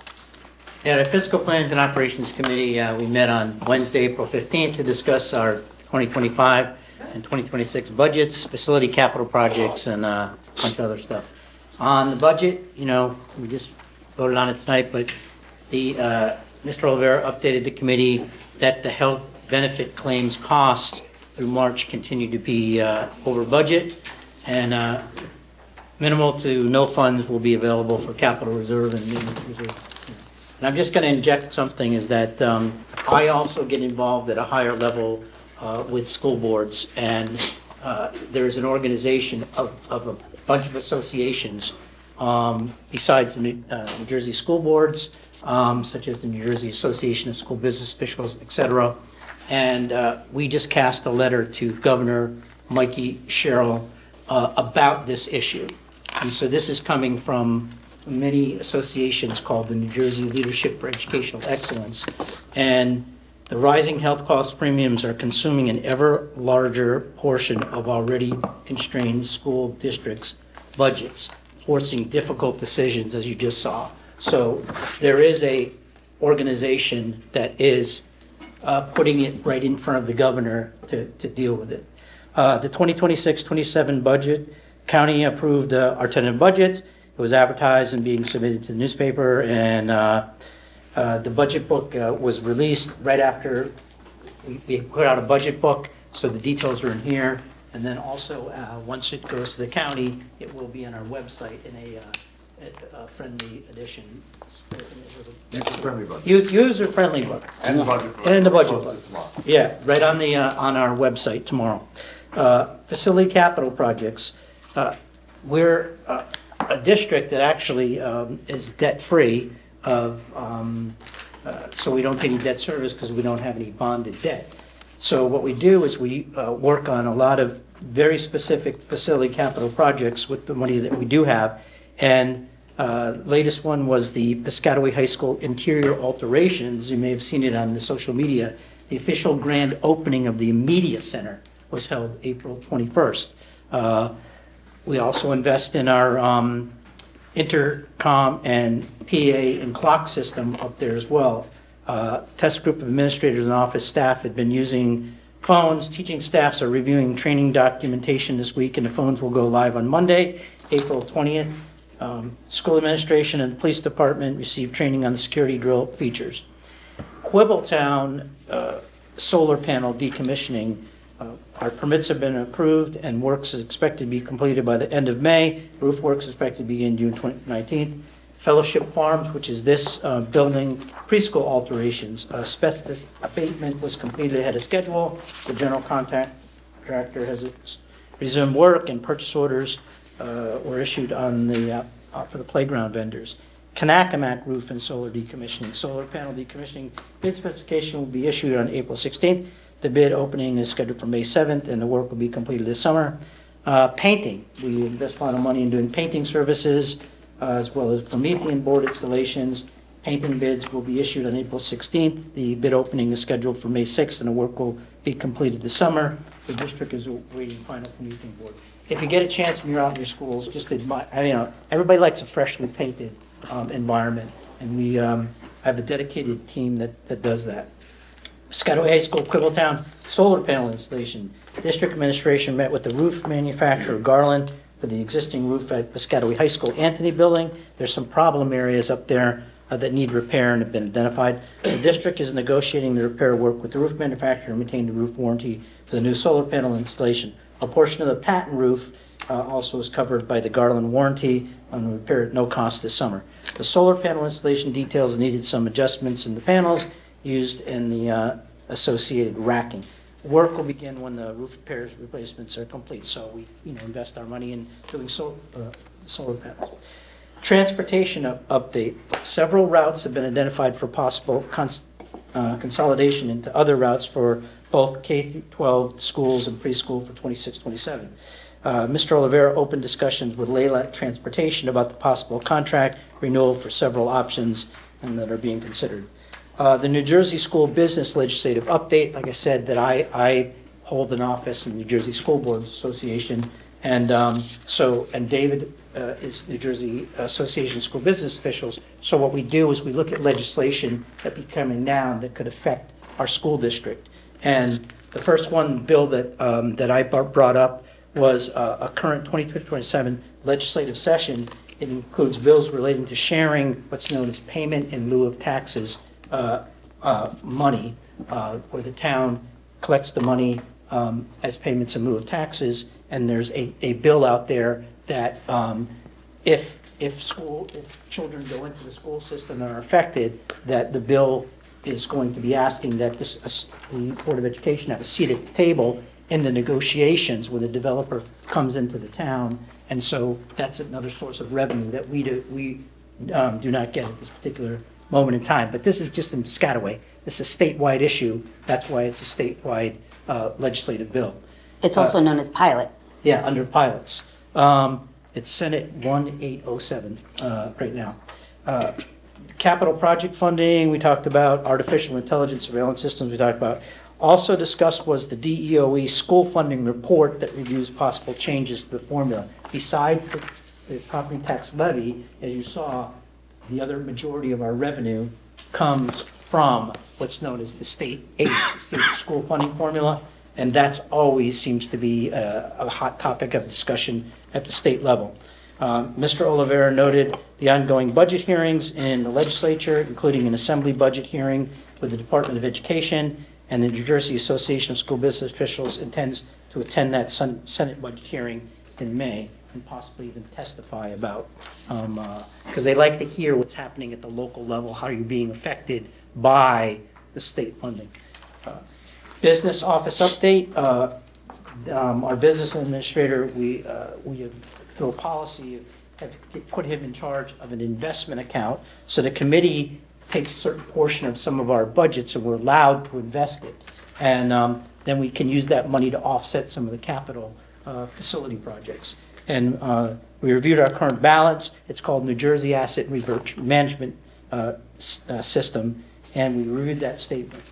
Yeah, the Fiscal Plans and Operations Committee, we met on Wednesday, April 15th to discuss our 2025 and 2026 budgets, facility capital projects, and a bunch of other stuff. On the budget, we just voted on it tonight, but the Mr. Olivera updated the committee that the health benefit claims costs through March continue to be over budget, and minimal to no funds will be available for capital reserve and maintenance reserve. And I'm just going to inject something, is that I also get involved at a higher level with school boards, and there's an organization of a bunch of associations besides the New Jersey school boards, such as the New Jersey Association of School Business Officials, etc. And we just cast a letter to Governor Mikey Sherrill about this issue. And so this is coming from many associations called the New Jersey Leadership for Educational Excellence. And the rising health cost premiums are consuming an ever larger portion of already constrained school districts' budgets, forcing difficult decisions, as you just saw. So there is a organization that is putting it right in front of the governor to deal with it. The 2026-27 budget, county approved our tentative budget. It was advertised and being submitted to the newspaper, and the budget book was released right after we put out a budget book, so the details are in here. And then also, once it goes to the county, it will be on our website in a friendly edition. User-friendly book. User-friendly book. And the budget book. And the budget book. Yeah, right on the on our website tomorrow. Facility capital projects. We're a district that actually is debt-free, so we don't pay any debt service because we don't have any bonded debt. So what we do is we work on a lot of very specific facility capital projects with the money that we do have. And latest one was the Piscataway High School interior alterations. You may have seen it on the social media. The official grand opening of the media center was held April 21st. We also invest in our intercom and PA and clock system up there as well. Test group of administrators and office staff had been using phones. Teaching staffs are reviewing training documentation this week, and the phones will go live on Monday, April 20th. School administration and police department received training on the security drill features. Quibbletown solar panel decommissioning. Our permits have been approved, and works is expected to be completed by the end of May. Roof works is expected to begin June 19th. Fellowship Farms, which is this building, preschool alterations. Asbestos abatement was completed ahead of schedule. The general contractor has resumed work, and purchase orders were issued on the for the playground vendors. Kanakamak roof and solar decommissioning. Solar panel decommissioning bid specification will be issued on April 16th. The bid opening is scheduled for May 7th, and the work will be completed this summer. Painting. We invest a lot of money in doing painting services, as well as Promethean board installations. Painting bids will be issued on April 16th. The bid opening is scheduled for May 6th, and the work will be completed this summer. The district is awaiting final Promethean board. If you get a chance and you're out in your schools, just admire, everybody likes a freshly painted environment, and we have a dedicated team that does that. Piscataway High School, Quibbletown, solar panel installation. District administration met with the roof manufacturer, Garland, for the existing roof at Piscataway High School Anthony Building. There's some problem areas up there that need repair and have been identified. The district is negotiating the repair work with the roof manufacturer and maintain the roof warranty for the new solar panel installation. A portion of the patent roof also is covered by the Garland warranty on repair at no cost this summer. The solar panel installation details needed some adjustments in the panels used in the associated racking. Work will begin when the roof repairs replacements are complete. So we invest our money in doing solar panels. Transportation update. Several routes have been identified for possible consolidation into other routes for both K-12 schools and preschool for 26-27. Mr. Oliveira opened discussions with Layla Transportation about the possible contract renewal for several options and that are being considered. The New Jersey School Business Legislative Update, like I said, that I hold an office in the New Jersey School Boards Association, and David is New Jersey Association of School Business Officials. So what we do is we look at legislation that be coming down that could affect our school district. And the first one bill that I brought up was a current 2027 legislative session. It includes bills relating to sharing what's known as payment in lieu of taxes money where the town collects the money as payments in lieu of taxes, and there's a bill out there that if children go into the school system and are affected, that the bill is going to be asking that the Board of Education have a seat at the table in the negotiations when the developer comes into the town. And so that's another source of revenue that we do not get at this particular moment in time. But this is just in Piscataway. This is a statewide issue. That's why it's a statewide legislative bill. It's also known as pilot. Yeah, under pilots. It's Senate 1807 right now. Capital project funding, we talked about. Artificial intelligence surveillance systems, we talked about. Also discussed was the DEOE school funding report that reviews possible changes to the formula. Besides the property tax levy, as you saw, the other majority of our revenue comes from what's known as the state aid, state school funding formula, and that's always seems to be a hot topic of discussion at the state level. Mr. Oliveira noted the ongoing budget hearings in the legislature, including an assembly budget hearing with the Department of Education, and the New Jersey Association of School Business Officials intends to attend that Senate budget hearing in May and possibly even testify about, because they like to hear what's happening at the local level, how you're being affected by the state funding. Business office update. Our business administrator, we have, through a policy, have put him in charge of an investment account. So the committee takes a certain portion of some of our budgets and we're allowed to invest it. And then we can use that money to offset some of the capital facility projects. And we reviewed our current balance. It's called New Jersey Asset Management System, and we reviewed that statement.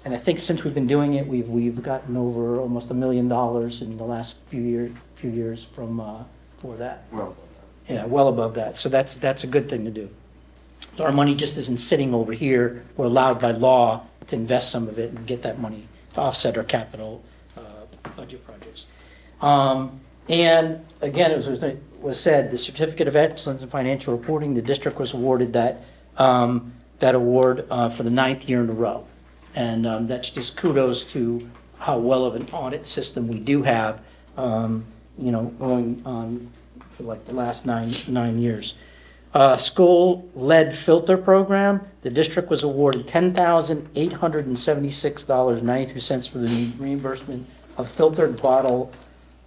And I think since we've been doing it, we've gotten over almost $1 million in the last few years from for that. Well, Yeah, well above that. So that's a good thing to do. So our money just isn't sitting over here. We're allowed by law to invest some of it and get that money to offset our capital budget projects. And again, as was said, the Certificate of Excellence in Financial Reporting, the district was awarded that award for the 9th year in a row. And that's just kudos to how well of an audit system we do have, going on for like the last nine years. School lead filter program, the district was awarded $10,876.93 for the reimbursement of filtered bottle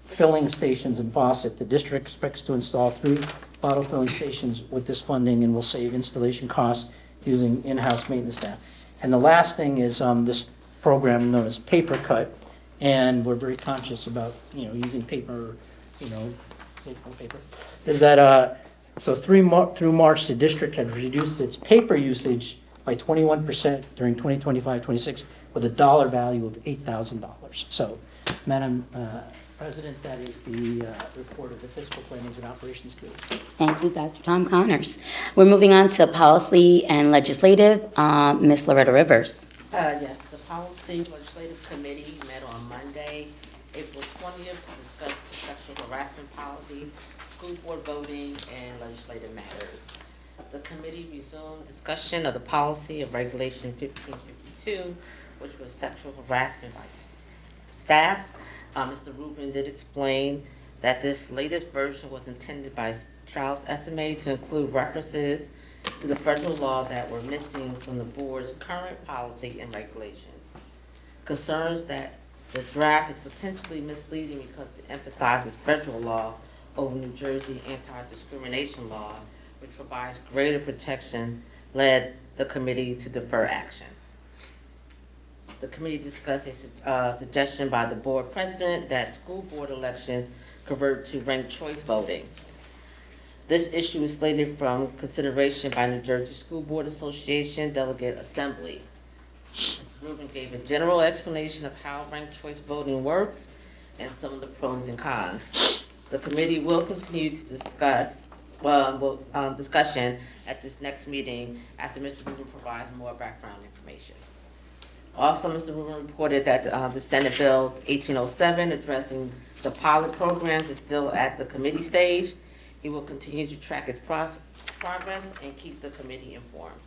filling stations and faucet. The district expects to install 3 bottle filling stations with this funding and will save installation costs using in-house maintenance staff. And the last thing is this program known as Paper Cut, and we're very conscious about using paper, paper. Is that so through March, the district had reduced its paper usage by 21% during 2025-26 with a dollar value of $8,000. So, Madam President, that is the report of the Fiscal Plannings and Operations Committee. Thank you, Dr. Tom Connors. We're moving on to policy and legislative. Ms. Loretta Rivers. Yes, the Policy Legislative Committee met on Monday, April 20th, to discuss the sexual harassment policy, school board voting, and legislative matters. The committee resumed discussion of the policy of Regulation 1552, which was sexual harassment by staff. Mr. Rubin did explain that this latest version was intended by Strauss SMA to include references to the federal law that were missing from the board's current policy and regulations. Concerns that the draft is potentially misleading because it emphasizes federal law over New Jersey anti-discrimination law, which provides greater protection, led the committee to defer action. The committee discussed a suggestion by the board president that school board elections convert to ranked choice voting. This issue is slated from consideration by New Jersey School Board Association Delegate Assembly. Mr. Rubin gave a general explanation of how ranked choice voting works and some of the pros and cons. The committee will continue to discuss discussion at this next meeting after Mr. Rubin provides more background information. Also, Mr. Rubin reported that the Senate Bill 1807 addressing the pilot program is still at the committee stage. He will continue to track its progress and keep the committee informed.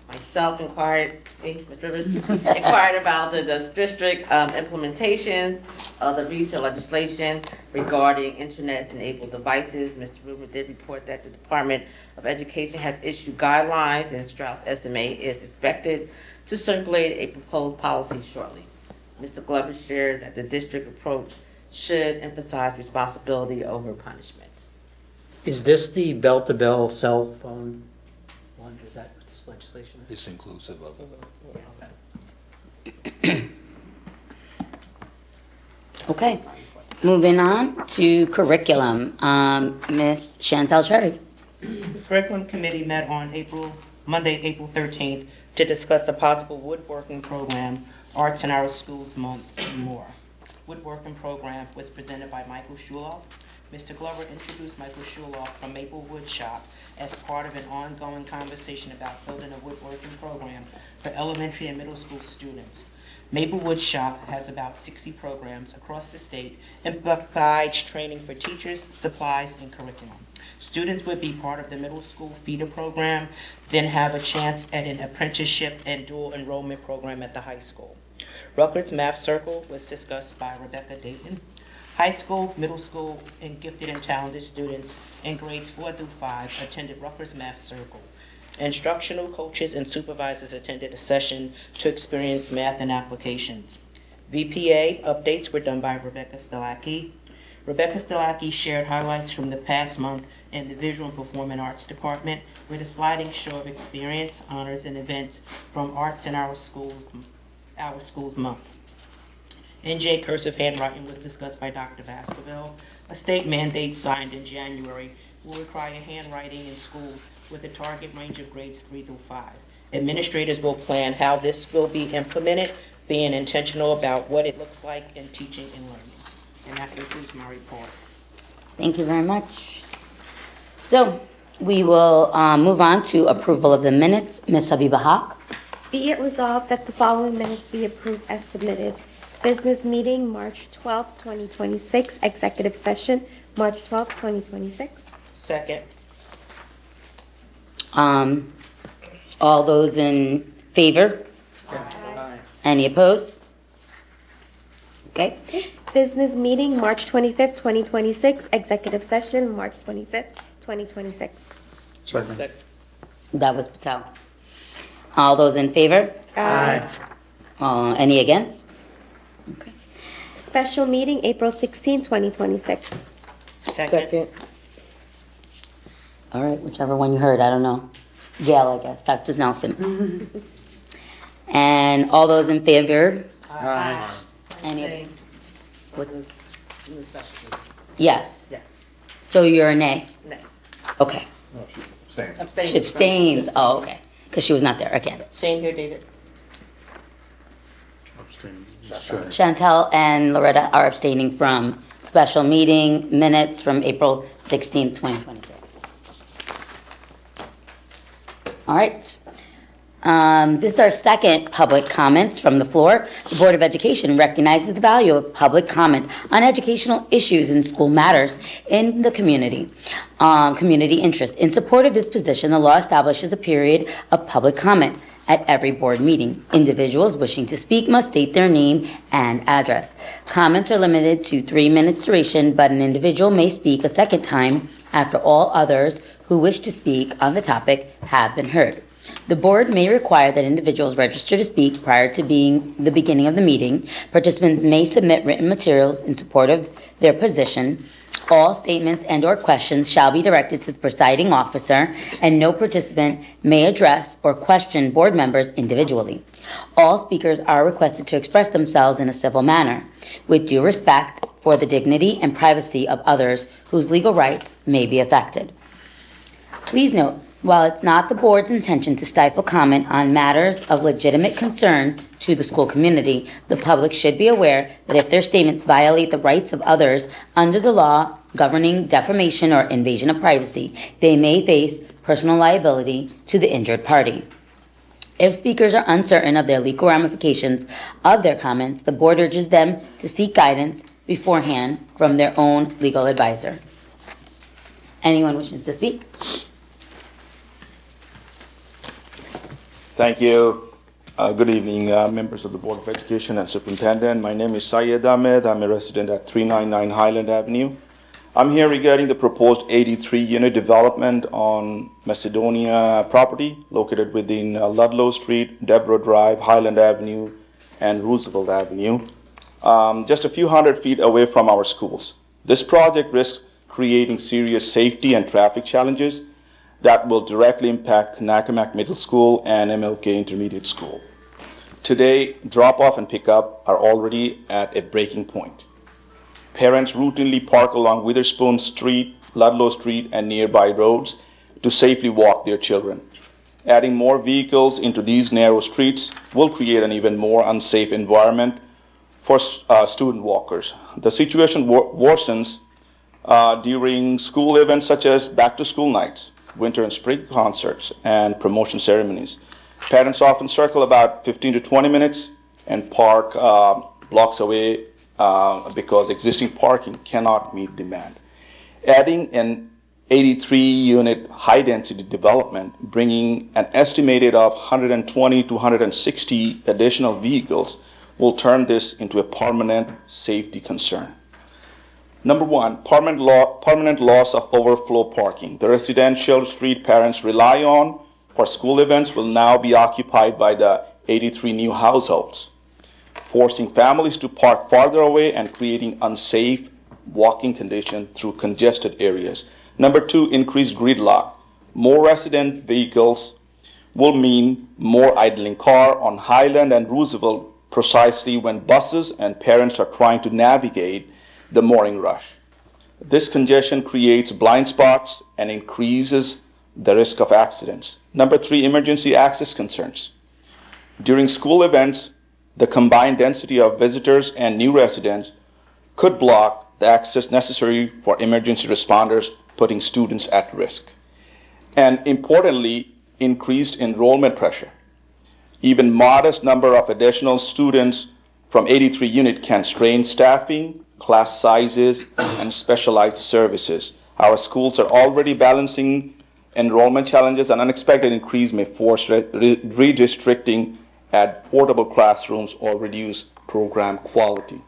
Myself inquired, Ms. Rivers, inquired about the district implementations of the recent legislation regarding internet-enabled devices. Mr. Rubin did report that the Department of Education has issued guidelines, and Strauss SMA is expected to circulate a proposed policy shortly. Mr. Glover shared that the district approach should emphasize responsibility over punishment. Is this the bell-to-bell cell phone one? Is that what this legislation is? It's inclusive of it. Okay, moving on to curriculum. Ms. Chantel Cherry. The Curriculum Committee met on Monday, April 13th, to discuss a possible woodworking program, Arts in Our Schools Month, and more. Woodworking program was presented by Michael Schuloff. Mr. Glover introduced Michael Schuloff from Maple Wood Shop as part of an ongoing conversation about building a woodworking program for elementary and middle school students. Maple Wood Shop has about 60 programs across the state and provides training for teachers, supplies, and curriculum. Students would be part of the middle school feeder program, then have a chance at an apprenticeship and dual enrollment program at the high school. Rutgers Math Circle was discussed by Rebecca Dayton. High school, middle school, and gifted and talented students in grades 4 through 5 attended Rutgers Math Circle. Instructional coaches and supervisors attended a session to experience math and applications. VPA updates were done by Rebecca Stelacki. Rebecca Stelacki shared highlights from the past month in the Visual and Performing Arts Department with a sliding show of experience, honors, and events from Arts in Our Schools Month. NJ cursive handwriting was discussed by Dr. Baskerville. A state mandate signed in January will require handwriting in schools with a target range of grades 3 through 5. Administrators will plan how this will be implemented, being intentional about what it looks like in teaching and learning. And that concludes my report. Thank you very much. So we will move on to approval of the minutes. Ms. Habiba Haq. Be it resolved that the following minutes be approved as submitted. Business meeting, March 12, 2026. Executive session, March 12, 2026. Second. All those in favor? Aye. Any opposed? Okay. Business meeting, March 25th, 2026. Executive session, March 25th, 2026. Second. That was Patel. All those in favor? Aye. Any against? Okay. Special meeting, April 16, 2026. Second. All right, whichever one you heard, I don't know. Gail, I guess, Dr. Nelson. And all those in favor? Aye. Any? What? In the special meeting. Yes. Yes. So you're a nay? Nay. Okay. Same. She abstains. Oh, okay. Because she was not there. Okay. Same here, David. Abstain. Chantel and Loretta are abstaining from special meeting minutes from April 16, 2026. All right. This is our second public comments from the floor. The Board of Education recognizes the value of public comment on educational issues and school matters in the community. Community interest. In support of this position, the law establishes a period of public comment at every board meeting. Individuals wishing to speak must state their name and address. Comments are limited to 3 minutes duration, but an individual may speak a second time after all others who wish to speak on the topic have been heard. The board may require that individuals register to speak prior to the beginning of the meeting. Participants may submit written materials in support of their position. All statements and/or questions shall be directed to the presiding officer, and no participant may address or question board members individually. All speakers are requested to express themselves in a civil manner, with due respect for the dignity and privacy of others whose legal rights may be affected. Please note, while it's not the board's intention to stifle comment on matters of legitimate concern to the school community, the public should be aware that if their statements violate the rights of others under the law governing defamation or invasion of privacy, they may face personal liability to the injured party. If speakers are uncertain of their legal ramifications of their comments, the board urges them to seek guidance beforehand from their own legal advisor. Anyone wishing to speak? Thank you. Good evening, members of the Board of Education and Superintendent. My name is Syed Ahmed. I'm a resident at 399 Highland Avenue. I'm here regarding the proposed 83-unit development on Macedonia property located within Ludlow Street, Deborah Drive, Highland Avenue, and Roosevelt Avenue, just a few hundred feet away from our schools. This project risks creating serious safety and traffic challenges that will directly impact Kanakamak Middle School and MLK Intermediate School. Today, drop-off and pickup are already at a breaking point. Parents routinely park along Witherspoon Street, Ludlow Street, and nearby roads to safely walk their children. Adding more vehicles into these narrow streets will create an even more unsafe environment for student walkers. The situation worsens during school events such as back-to-school nights, winter and spring concerts, and promotion ceremonies. Parents often circle about 15 to 20 minutes and park blocks away because existing parking cannot meet demand. Adding an 83-unit high-density development, bringing an estimated of 120 to 160 additional vehicles, will turn this into a permanent safety concern. Number one, permanent loss of overflow parking. The residential street parents rely on for school events will now be occupied by the 83 new households, forcing families to park farther away and creating unsafe walking conditions through congested areas. Number two, increased gridlock. More resident vehicles will mean more idling car on Highland and Roosevelt precisely when buses and parents are trying to navigate the morning rush. This congestion creates blind spots and increases the risk of accidents. Number three, emergency access concerns. During school events, the combined density of visitors and new residents could block the access necessary for emergency responders, putting students at risk. And importantly, increased enrollment pressure. Even modest number of additional students from 83 unit can strain staffing, class sizes, and specialized services. Our schools are already balancing enrollment challenges. An unexpected increase may force redistricting, add portable classrooms, or reduce program quality.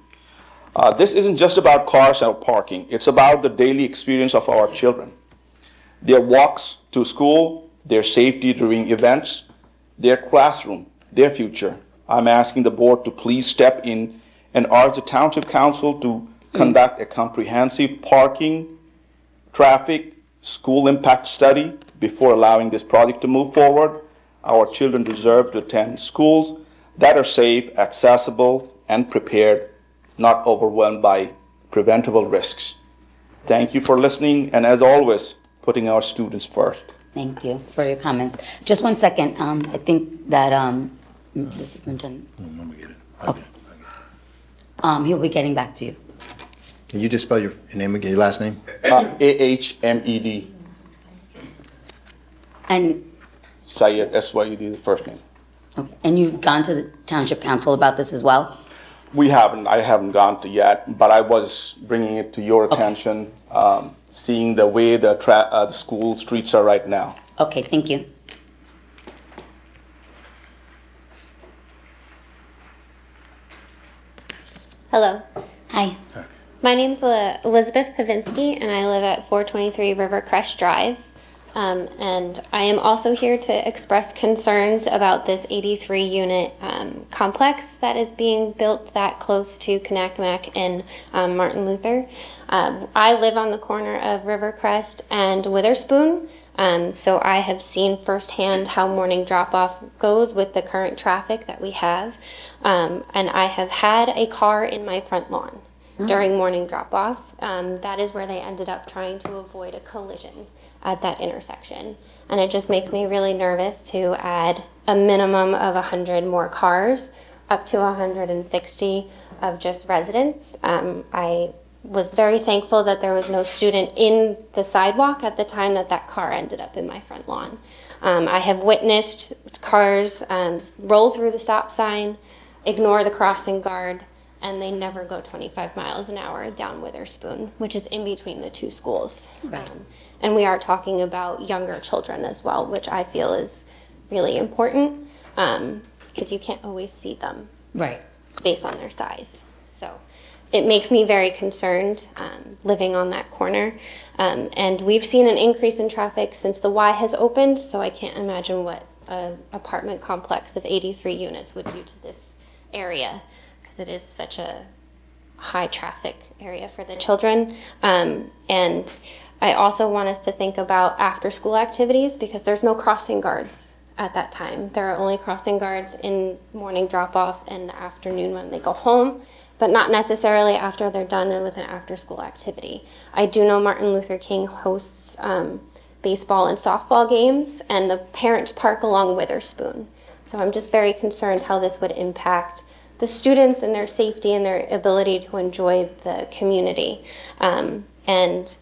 This isn't just about cars or parking. It's about the daily experience of our children. Their walks to school, their safety during events, their classroom, their future. I'm asking the board to please step in and urge the Township Council to conduct a comprehensive parking, traffic, school impact study before allowing this project to move forward. Our children deserve to attend schools that are safe, accessible, and prepared, not overwhelmed by preventable risks. Thank you for listening, and as always, putting our students first. Thank you for your comments. Just one second. I think that the superintendent. Let me get it. Okay. He'll be getting back to you. Can you just spell your name again, your last name? Ahmed. And Syed, S-Y-E-D, the first name. okay. And you've gone to the Township Council about this as well? We haven't. I haven't gone to yet, but I was bringing it to your attention, seeing the way the school streets are right now. Okay, thank you. Hello. Hi. My name's Elizabeth Pavinsky, and I live at 423 River Crest Drive. And I am also here to express concerns about this 83-unit complex that is being built that close to Kanakamak and Martin Luther. I live on the corner of River Crest and Witherspoon, so I have seen firsthand how morning drop-off goes with the current traffic that we have. And I have had a car in my front lawn during morning drop-off. That is where they ended up trying to avoid a collision at that intersection. And it just makes me really nervous to add a minimum of 100 more cars, up to 160 of just residents. I was very thankful that there was no student in the sidewalk at the time that car ended up in my front lawn. I have witnessed cars roll through the stop sign, ignore the crossing guard, and they never go 25 miles an hour down Witherspoon, which is in between the two schools. Right. And we are talking about younger children as well, which I feel is really important. because you can't always see them Right. based on their size. So it makes me very concerned living on that corner. And we've seen an increase in traffic since the Y has opened, so I can't imagine what an apartment complex of 83 units would do to this area, because it is such a high traffic area for the children. And I also want us to think about after school activities, because there's no crossing guards at that time. There are only crossing guards in morning drop off and the afternoon when they go home, but not necessarily after they're done with an after school activity. I do know Martin Luther King hosts baseball and softball games, and the parents park along Witherspoon. So I'm just very concerned how this would impact the students and their safety and their ability to enjoy the community. And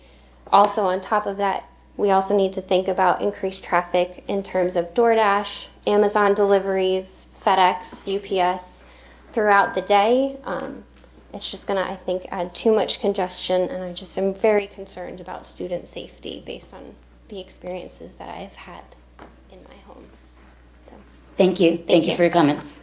also on top of that, we also need to think about increased traffic in terms of DoorDash, Amazon deliveries, FedEx, UPS throughout the day. It's just going to, I think, add too much congestion, and I just am very concerned about student safety based on the experiences that I've had in my home. So. Thank you. Thank you for your comments.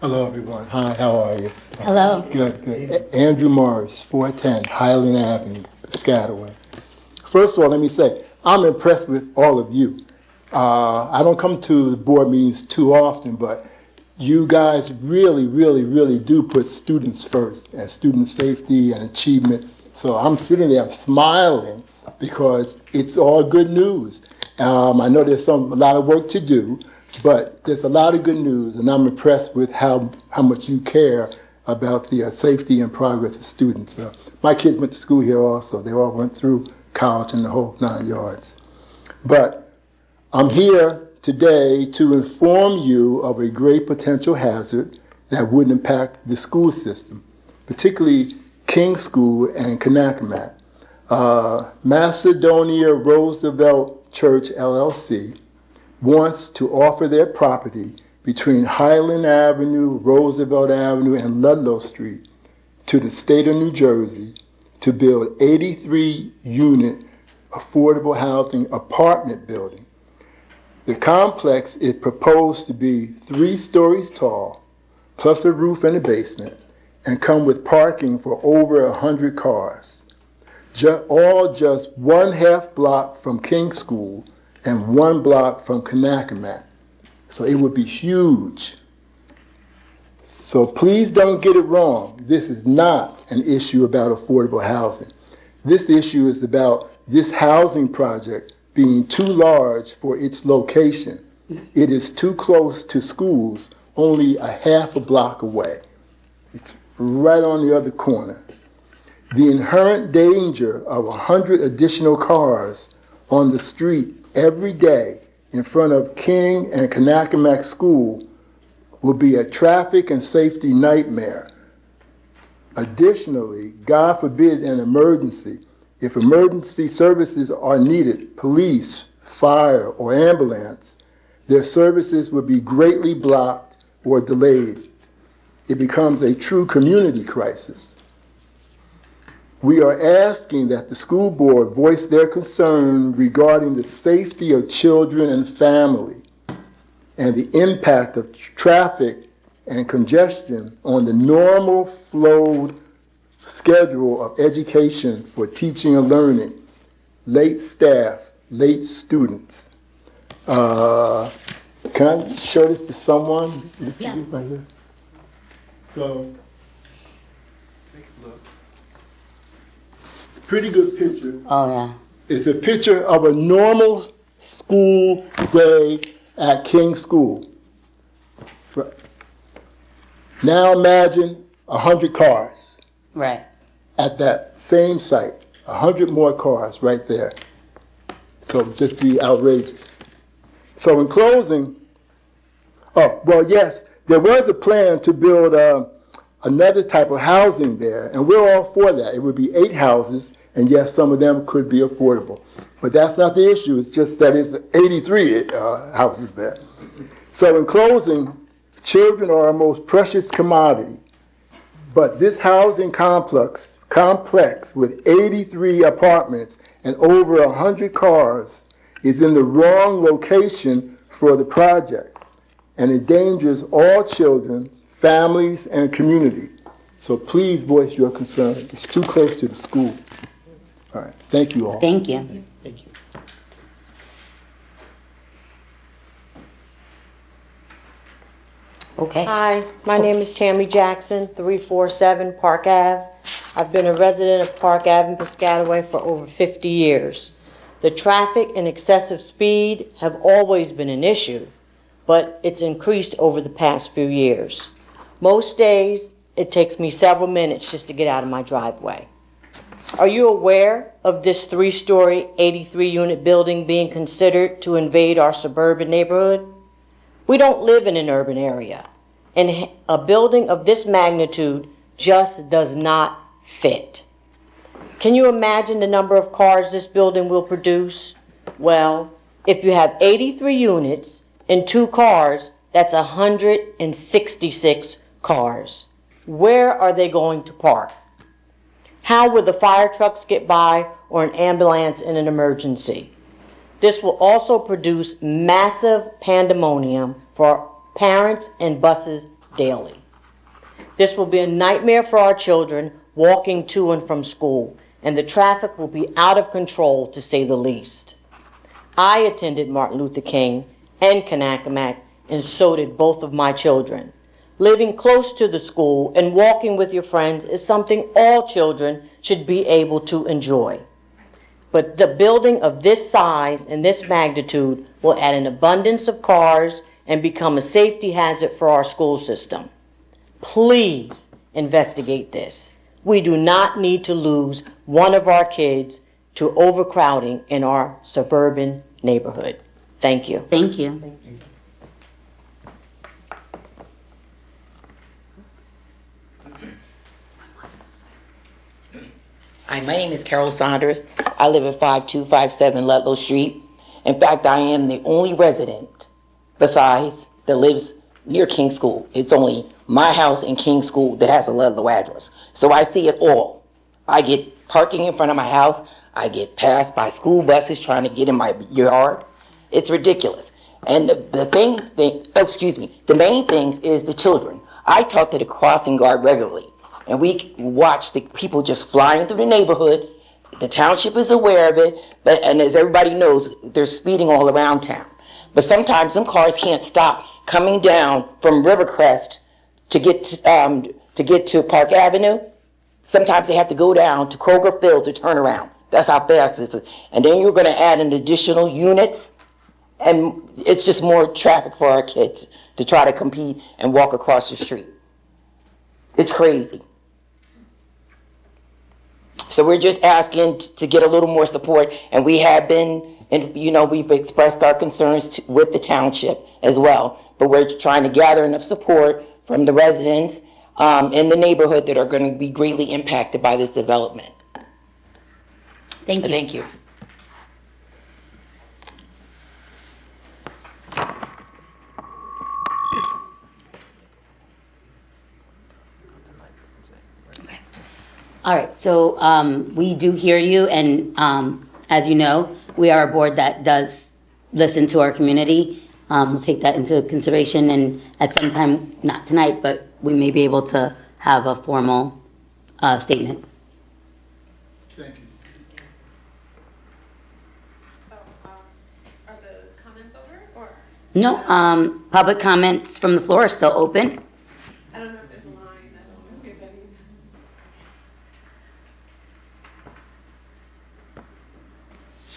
Hello, everyone. Hi, how are you? Hello. Good, good. Andrew Morris, 410 Highland Avenue, Piscataway. First of all, let me say, I'm impressed with all of you. I don't come to the board meetings too often, but you guys really, really, really do put students first and student safety and achievement. So I'm sitting there smiling because it's all good news. I know there's a lot of work to do, but there's a lot of good news, and I'm impressed with how much you care about the safety and progress of students. My kids went to school here also. They all went through college and the whole 9 yards. But I'm here today to inform you of a great potential hazard that would impact the school system, particularly King School and Kanakamak. Macedonia Roosevelt Church, LLC, wants to offer their property between Highland Avenue, Roosevelt Avenue, and Ludlow Street to the state of New Jersey to build 83-unit affordable housing apartment building. The complex is proposed to be 3 stories tall, plus a roof and a basement, and come with parking for over 100 cars. All just 1/2 block from King School and 1 block from Kanakamak. So it would be huge. So please don't get it wrong. This is not an issue about affordable housing. This issue is about this housing project being too large for its location. It is too close to schools, only a 1/2 block away. It's right on the other corner. The inherent danger of 100 additional cars on the street every day in front of King and Kanakamak School will be a traffic and safety nightmare. Additionally, God forbid an emergency, if emergency services are needed, police, fire, or ambulance, their services will be greatly blocked or delayed. It becomes a true community crisis. We are asking that the school board voice their concern regarding the safety of children and family and the impact of traffic and congestion on the normal flowed schedule of education for teaching and learning, late staff, late students. Can I show this to someone? Yeah. Right here. So, take a look. It's a pretty good picture. Oh, yeah. It's a picture of a normal school day at King School. Right. Now imagine 100 cars. Right. At that same site. 100 more cars right there. So just be outrageous. So in closing, yes, there was a plan to build another type of housing there, and we're all for that. It would be 8 houses, and yes, some of them could be affordable. But that's not the issue. It's just that it's 83 houses there. So in closing, children are our most precious commodity. But this housing complex with 83 apartments and over 100 cars is in the wrong location for the project and endangers all children, families, and community. So please voice your concern. It's too close to the school. All right, thank you all. Thank you. Thank you. Okay. Hi, my name is Tammy Jackson, 347 Park Ave. I've been a resident of Park Ave in Piscataway for over 50 years. The traffic and excessive speed have always been an issue, but it's increased over the past few years. Most days, it takes me several minutes just to get out of my driveway. Are you aware of this 3-story, 83-unit building being considered to invade our suburban neighborhood? We don't live in an urban area, and a building of this magnitude just does not fit. Can you imagine the number of cars this building will produce? Well, if you have 83 units and 2 cars, that's 166 cars. Where are they going to park? How will the fire trucks get by or an ambulance in an emergency? This will also produce massive pandemonium for parents and buses daily. This will be a nightmare for our children walking to and from school, and the traffic will be out of control, to say the least. I attended Martin Luther King and Kanakamak, and so did both of my children. Living close to the school and walking with your friends is something all children should be able to enjoy. But the building of this size and this magnitude will add an abundance of cars and become a safety hazard for our school system. Please investigate this. We do not need to lose one of our kids to overcrowding in our suburban neighborhood. Thank you. Thank you. Hi, my name is Carol Saunders. I live at 5257 Ludlow Street. In fact, I am the only resident besides that lives near King School. It's only my house and King School that has a Ludlow address. So I see it all. I get parking in front of my house. I get passed by school buses trying to get in my yard. It's ridiculous. And the main thing is the children. I talk to the crossing guard regularly, and we watch the people just flying through the neighborhood. The township is aware of it, and as everybody knows, they're speeding all around town. But sometimes some cars can't stop coming down from Rivercrest to get to Park Avenue. Sometimes they have to go down to Kroger Field to turn around. That's how fast it is. And then you're going to add an additional units, and it's just more traffic for our kids to try to compete and walk across the street. It's crazy. So we're just asking to get a little more support, and we have been, and we've expressed our concerns with the township as well, but we're trying to gather enough support from the residents in the neighborhood that are going to be greatly impacted by this development. Thank you. Thank you. All right, so we do hear you, and as you know, we are a board that does listen to our community. We'll take that into consideration, and at some time, not tonight, but we may be able to have a formal statement. Thank you. Are the comments over, or? No, public comments from the floor are still open. I don't know if there's a line, I don't know if any.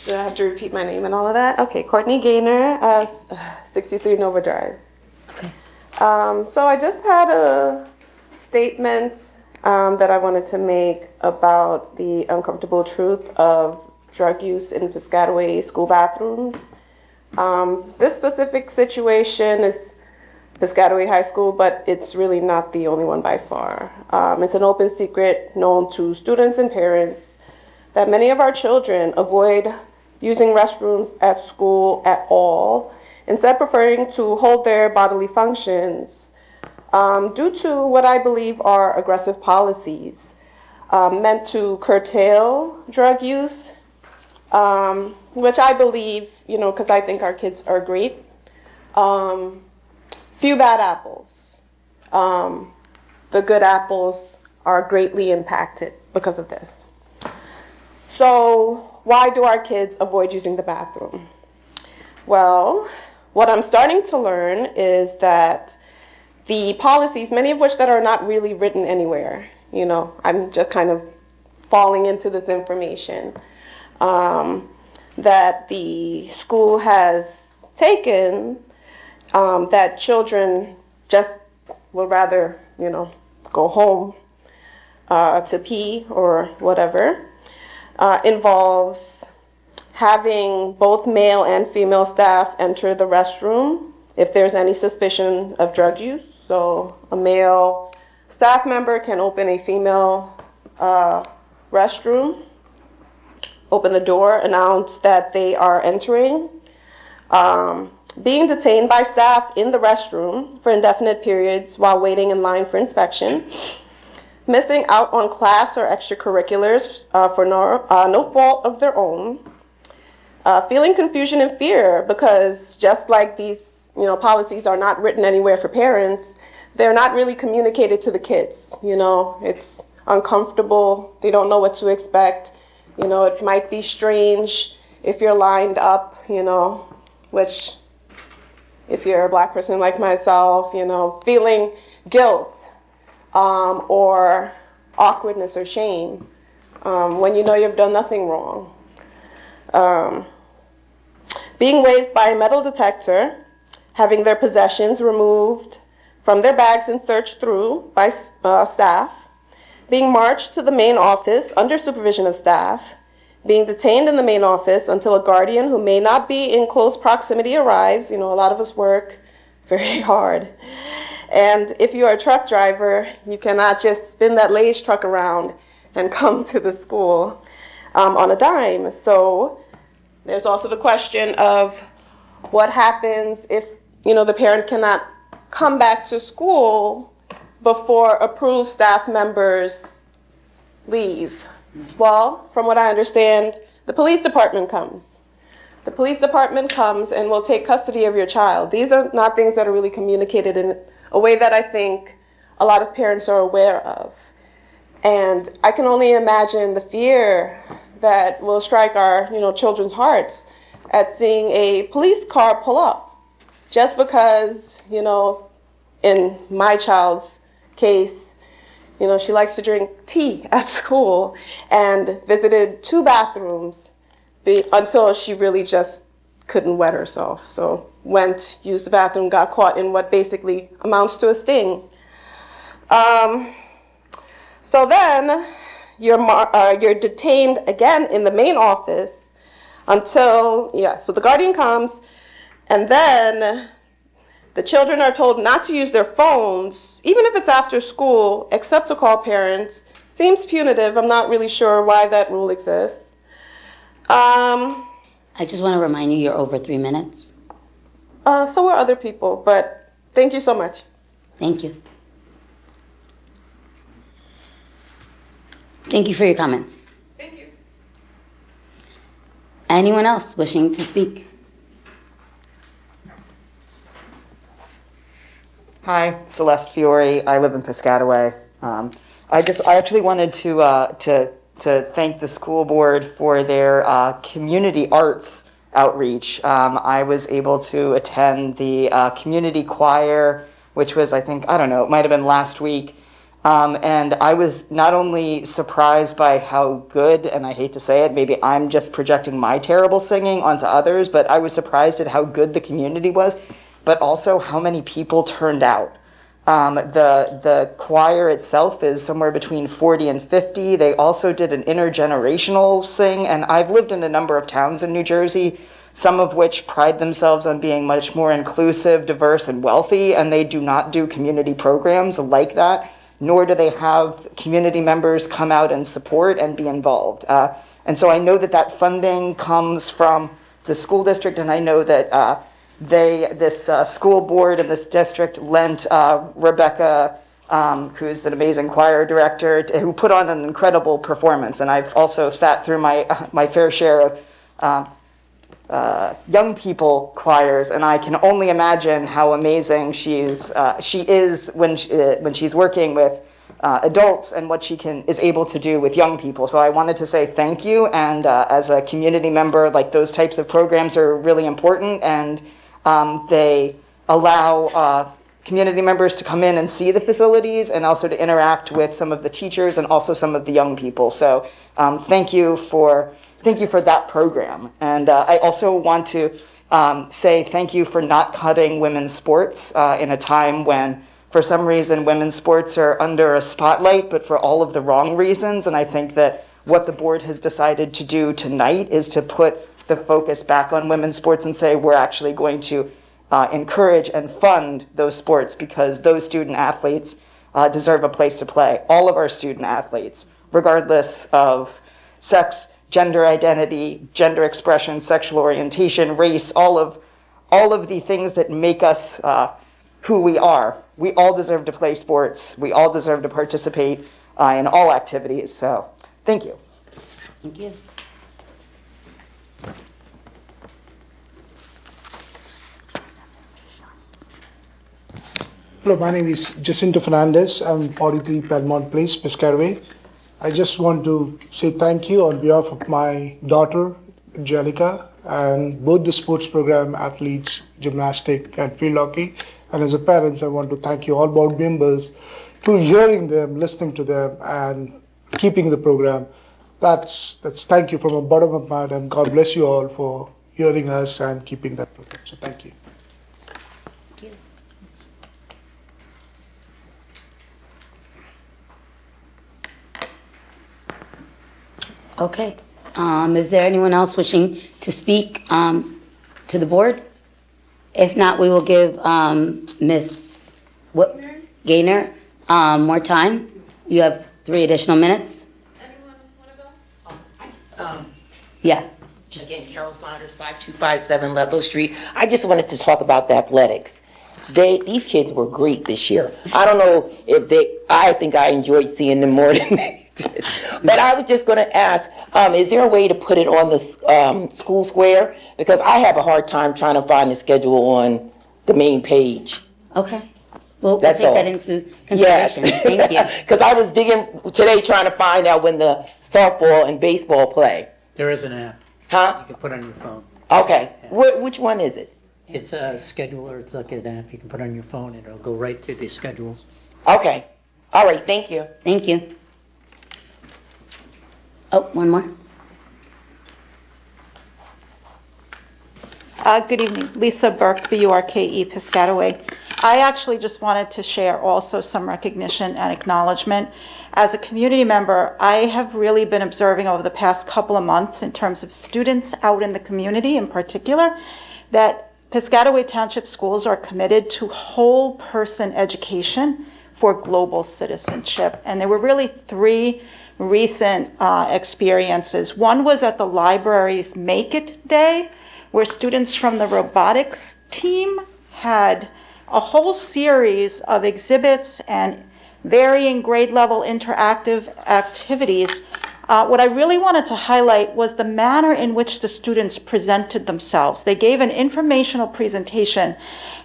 Do I have to repeat my name and all of that? Okay, Courtney Gaynor, 63 Nova Drive. Okay. So I just had a statement that I wanted to make about the uncomfortable truth of drug use in Piscataway school bathrooms. This specific situation is Piscataway High School, but it's really not the only one by far. It's an open secret known to students and parents that many of our children avoid using restrooms at school at all, instead preferring to hold their bodily functions due to what I believe are aggressive policies meant to curtail drug use, which I believe, because I think our kids are great. Few bad apples. The good apples are greatly impacted because of this. So why do our kids avoid using the bathroom? Well, what I'm starting to learn is that the policies, many of which that are not really written anywhere, I'm just kind of falling into this information, that the school has taken, that children just would rather, go home to pee or whatever, involves having both male and female staff enter the restroom if there's any suspicion of drug use. So a male staff member can open a female restroom, open the door, announce that they are entering, being detained by staff in the restroom for indefinite periods while waiting in line for inspection, missing out on class or extracurriculars for no fault of their own, feeling confusion and fear because just like these policies are not written anywhere for parents, they're not really communicated to the kids. It's uncomfortable. They don't know what to expect. It might be strange if you're lined up, which if you're a black person like myself, feeling guilt or awkwardness or shame when you've done nothing wrong. Being waved by a metal detector, having their possessions removed from their bags and searched through by staff, being marched to the main office under supervision of staff, being detained in the main office until a guardian who may not be in close proximity arrives. A lot of us work very hard. And if you are a truck driver, you cannot just spin that Lay's truck around and come to the school on a dime. So there's also the question of what happens if, the parent cannot come back to school before approved staff members leave. Well, from what I understand, the police department comes. The police department comes and will take custody of your child. These are not things that are really communicated in a way that I think a lot of parents are aware of. And I can only imagine the fear that will strike our, children's hearts at seeing a police car pull up just because, in my child's case, she likes to drink tea at school and visited 2 bathrooms until she really just couldn't wet herself. So went, used the bathroom, got caught in what basically amounts to a sting. So then you're detained again in the main office until, so the guardian comes, and then the children are told not to use their phones, even if it's after school, except to call parents. Seems punitive. I'm not really sure why that rule exists. I just want to remind you, you're over 3 minutes. So are other people, but thank you so much. Thank you. Thank you for your comments. Thank you. Anyone else wishing to speak? Hi, Celeste Fiore. I live in Piscataway. I actually wanted to thank the school board for their community arts outreach. I was able to attend the community choir, which was, it might have been last week. And I was not only surprised by how good, and I hate to say it, maybe I'm just projecting my terrible singing onto others, but I was surprised at how good the community was, but also how many people turned out. The choir itself is somewhere between 40 and 50. They also did an intergenerational sing, and I've lived in a number of towns in New Jersey, some of which pride themselves on being much more inclusive, diverse, and wealthy, and they do not do community programs like that, nor do they have community members come out and support and be involved. And so I know that funding comes from the school district, and I know that this school board in this district lent Rebecca, who's an amazing choir director, who put on an incredible performance. And I've also sat through my fair share of young people choirs, and I can only imagine how amazing she is when she's working with adults and what she is able to do with young people. So I wanted to say thank you, and as a community member, like, those types of programs are really important, and they allow community members to come in and see the facilities and also to interact with some of the teachers and also some of the young people. So thank you for that program. And I also want to say thank you for not cutting women's sports in a time when, for some reason, women's sports are under a spotlight, but for all of the wrong reasons. And I think that what the board has decided to do tonight is to put the focus back on women's sports and say we're actually going to encourage and fund those sports, because those student athletes deserve a place to play. All of our student athletes, regardless of sex, gender identity, gender expression, sexual orientation, race, all of the things that make us who we are. We all deserve to play sports. We all deserve to participate in all activities. So thank you. Thank you. Hello, my name is Jacinto Fernandez. I'm 43 Belmont Place, Piscataway. I just want to say thank you on behalf of my daughter, Angelica, and both the sports program athletes, gymnastic and field hockey. And as a parent, I want to thank you all board members for hearing them, listening to them, and keeping the program. That's thank you from the bottom of my heart, and God bless you all for hearing us and keeping that program. So thank you. Okay. Is there anyone else wishing to speak to the board? If not, we will give Ms. Gaynor more time. You have 3 additional minutes. Yeah. Again, Carol Saunders, 5257 Ludlow Street. I just wanted to talk about the athletics. These kids were great this year. I don't know if I think I enjoyed seeing them more than they did. But I was just going to ask, is there a way to put it on the school square? Because I have a hard time trying to find the schedule on the main page. Okay. We'll take that into consideration. Yes. Thank you. Because I was digging today trying to find out when the softball and baseball play. There is an app. Huh? You can put on your phone. Okay. Which one is it? It's a scheduler. It's like an app you can put on your phone, and it'll go right to the schedules. Okay. All right. Thank you. Thank you. Oh, one more. Good evening. Lisa Burke, BURKE, Piscataway. I actually just wanted to share also some recognition and acknowledgement. As a community member, I have really been observing over the past couple of months in terms of students out in the community in particular, that Piscataway Township schools are committed to whole person education for global citizenship. And there were really 3 recent experiences. One was at the library's Make It Day, where students from the robotics team had a whole series of exhibits and varying grade level interactive activities. What I really wanted to highlight was the manner in which the students presented themselves. They gave an informational presentation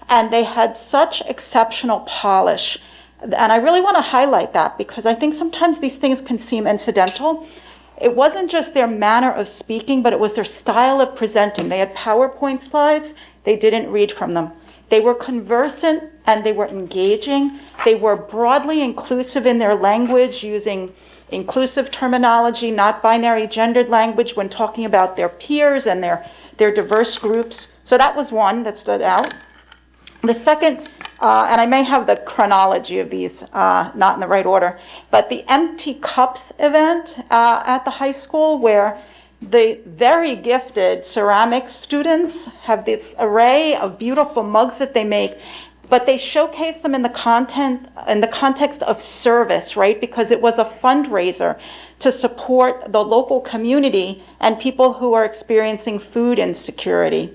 and they had such exceptional polish. And I really want to highlight that because I think sometimes these things can seem incidental. It wasn't just their manner of speaking, but it was their style of presenting. They had PowerPoint slides. They didn't read from them. They were conversant and they were engaging. They were broadly inclusive in their language, using inclusive terminology, not binary gendered language when talking about their peers and their diverse groups. So that was one that stood out. The second, and I may have the chronology of these not in the right order, but the Empty Cups event at the high school, where the very gifted ceramic students have this array of beautiful mugs that they make, but they showcase them in the context of service, right? Because it was a fundraiser to support the local community and people who are experiencing food insecurity.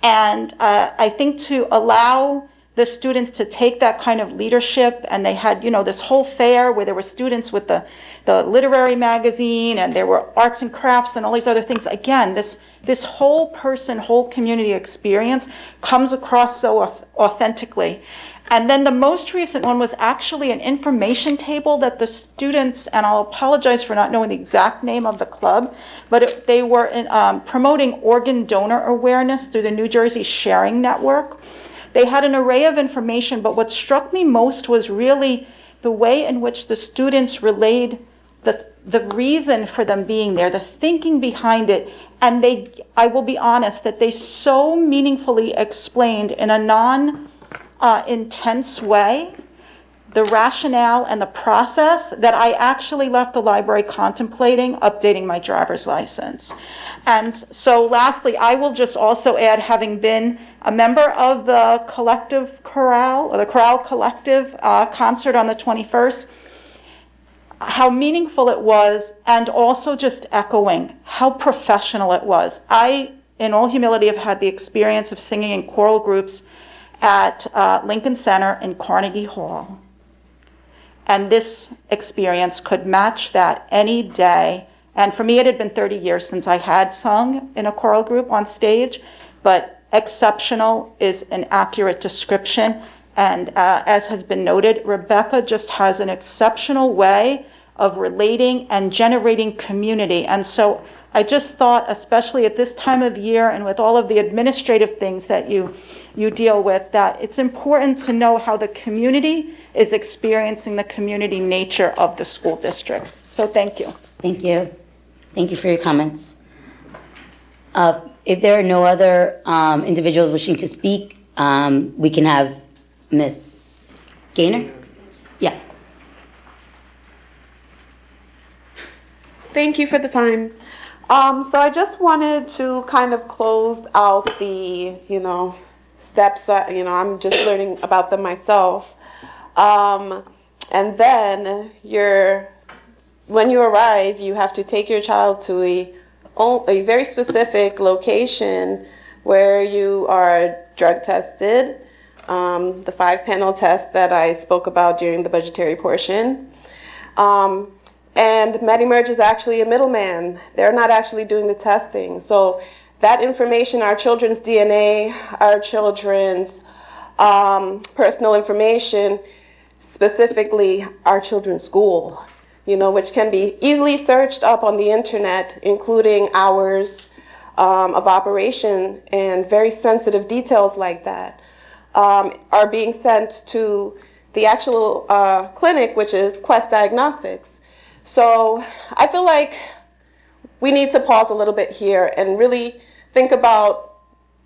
And I think to allow the students to take that kind of leadership, and they had, this whole fair where there were students with the literary magazine, and there were arts and crafts and all these other things. Again, this whole person, whole community experience comes across so authentically. And then the most recent one was actually an information table that the students, and I'll apologize for not knowing the exact name of the club, but they were promoting organ donor awareness through the New Jersey Sharing Network. They had an array of information, but what struck me most was really the way in which the students relayed the reason for them being there, the thinking behind it, and I will be honest, that they so meaningfully explained in a non-intense way the rationale and the process that I actually left the library contemplating updating my driver's license. And so lastly, I will just also add, having been a member of the collective chorale, or the chorale collective concert on the 21st, how meaningful it was, and also just echoing how professional it was. I, in all humility, have had the experience of singing in choral groups at Lincoln Center and Carnegie Hall. And this experience could match that any day. And for me, it had been 30 years since I had sung in a choral group on stage, but exceptional is an accurate description. And as has been noted, Rebecca just has an exceptional way of relating and generating community. And so I just thought, especially at this time of year and with all of the administrative things that you deal with, that it's important to know how the community is experiencing the community nature of the school district. So thank you. Thank you. Thank you for your comments. If there are no other individuals wishing to speak, we can have Ms. Gaynor. Yeah. Thank you for the time. So I just wanted to kind of close out the, steps that, I'm just learning about them myself. And then when you arrive, you have to take your child to a very specific location where you are drug tested, the 5-panel test that I spoke about during the budgetary portion. And MedEmerge is actually a middleman. They're not actually doing the testing. So that information, our children's DNA, our children's personal information, specifically our children's school, which can be easily searched up on the internet, including hours of operation, and very sensitive details like that are being sent to the actual clinic, which is Quest Diagnostics. So I feel like we need to pause a little bit here and really think about,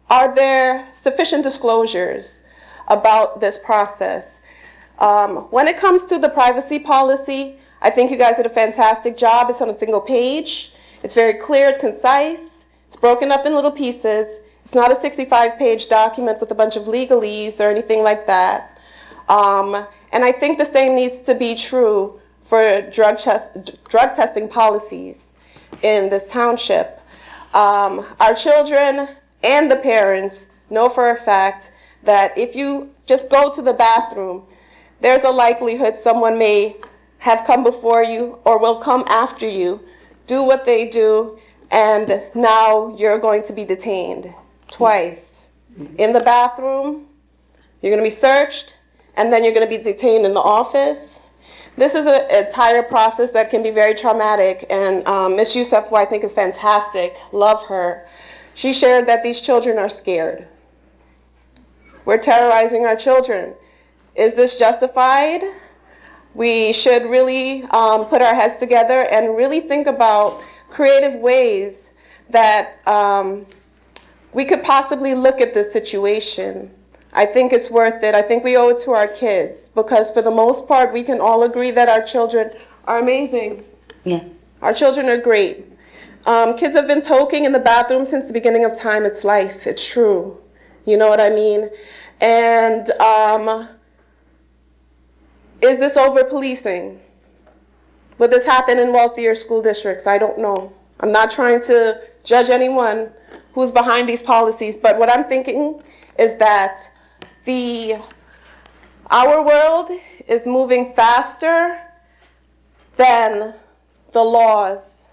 are there sufficient disclosures about this process? When it comes to the privacy policy, I think you guys did a fantastic job. It's on a single page. It's very clear, it's concise, it's broken up in little pieces. It's not a 65-page document with a bunch of legalese or anything like that. And I think the same needs to be true for drug testing policies in this township. Our children and the parents know for a fact that if you just go to the bathroom, there's a likelihood someone may have come before you or will come after you, do what they do, and now you're going to be detained twice. In the bathroom, you're going to be searched, and then you're going to be detained in the office. This is an entire process that can be very traumatic, and Ms. Youssef, who I think is fantastic, love her, she shared that these children are scared. We're terrorizing our children. Is this justified? We should really put our heads together and really think about creative ways that we could possibly look at this situation. I think it's worth it. I think we owe it to our kids, because for the most part, we can all agree that our children are amazing. Yeah. Our children are great. Kids have been toking in the bathroom since the beginning of time. It's life. It's true. You know what I mean? And is this over-policing? Would this happen in wealthier school districts? I don't know. I'm not trying to judge anyone who's behind these policies, but what I'm thinking is that the Our world is moving faster than the laws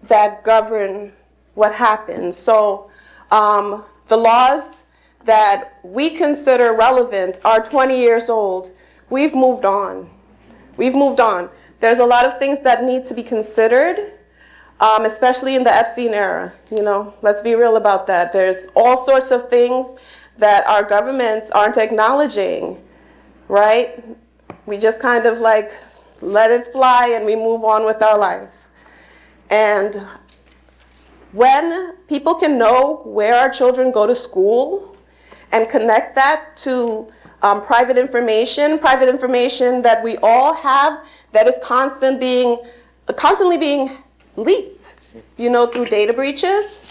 that govern what happens. So the laws that we consider relevant are 20 years old. We've moved on. We've moved on. There's a lot of things that need to be considered, especially in the Epstein era. You know, let's be real about that. There's all sorts of things that our governments aren't acknowledging, right? We just kind of like let it fly and we move on with our life. And when people can know where our children go to school and connect that to private information that we all have that is constantly being leaked, you know, through data breaches.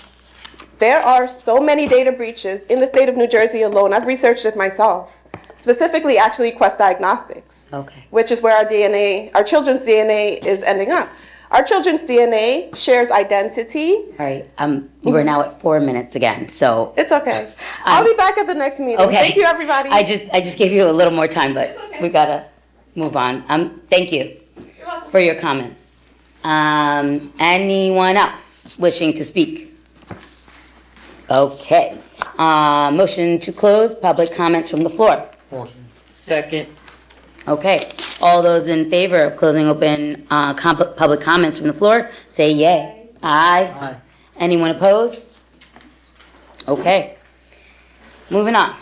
There are so many data breaches in the state of New Jersey alone. I've researched it myself, specifically actually Quest Diagnostics, which is where our children's DNA is ending up. Our children's DNA shares identity. All right, we're now at 4 minutes again, so. It's okay. I'll be back at the next meeting. Okay. Thank you, everybody. I just gave you a little more time, but we gotta move on. Thank you for your comments. Anyone else wishing to speak? Okay. Motion to close public comments from the floor. Motion. Second. Okay. All those in favor of closing open public comments from the floor, say yay. Aye. Aye. Anyone opposed? Okay. Moving on.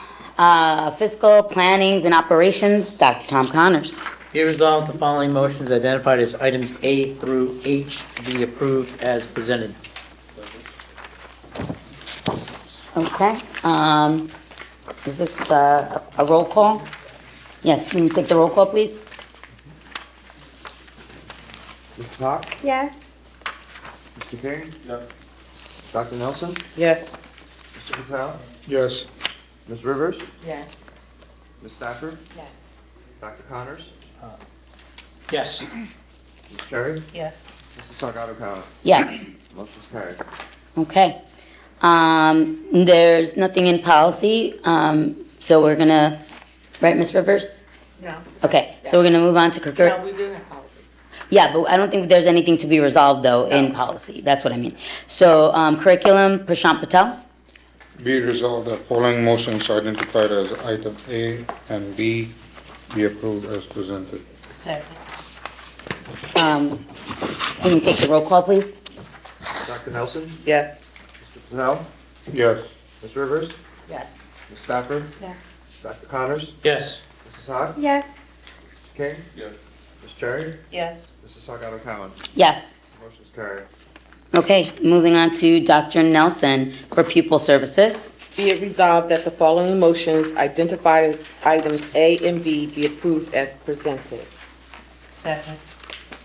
Fiscal plannings and operations, Dr. Tom Connors. Be resolved, the following motions identified as items A through H be approved as presented. Okay. Is this a roll call? Yes, can you take the roll call, please? Mrs. Hawk? Yes. Mr. King? Yes. Dr. Nelson? Yes. Mr. Patel? Yes. Ms. Rivers? Yes. Ms. Stafford? Yes. Dr. Connors? Yes. Ms. Cherry? Yes. Mrs. Salgado Cowan? Yes. Motion's carried. Okay. There's nothing in policy, so we're gonna, right, Ms. Rivers? No. Okay, so we're gonna move on to curriculum. No, we do have policy. Yeah, but I don't think there's anything to be resolved, though, in policy. That's what I mean. So, curriculum, Prashant Patel? Be resolved that following motions identified as item A and B be approved as presented. Second. Can you take the roll call, please? Dr. Nelson? Yes. Mr. Patel? Yes. Ms. Rivers? Yes. Ms. Stafford? Yes. Dr. Connors? Yes. Mrs. Hawk? Yes. Mr. King? Yes. Ms. Cherry? Yes. Mrs. Salgado Cowan? Yes. Motion's carried. Okay, moving on to Dr. Nelson for pupil services. Be it resolved that the following motions identified as items A and B be approved as presented. Second.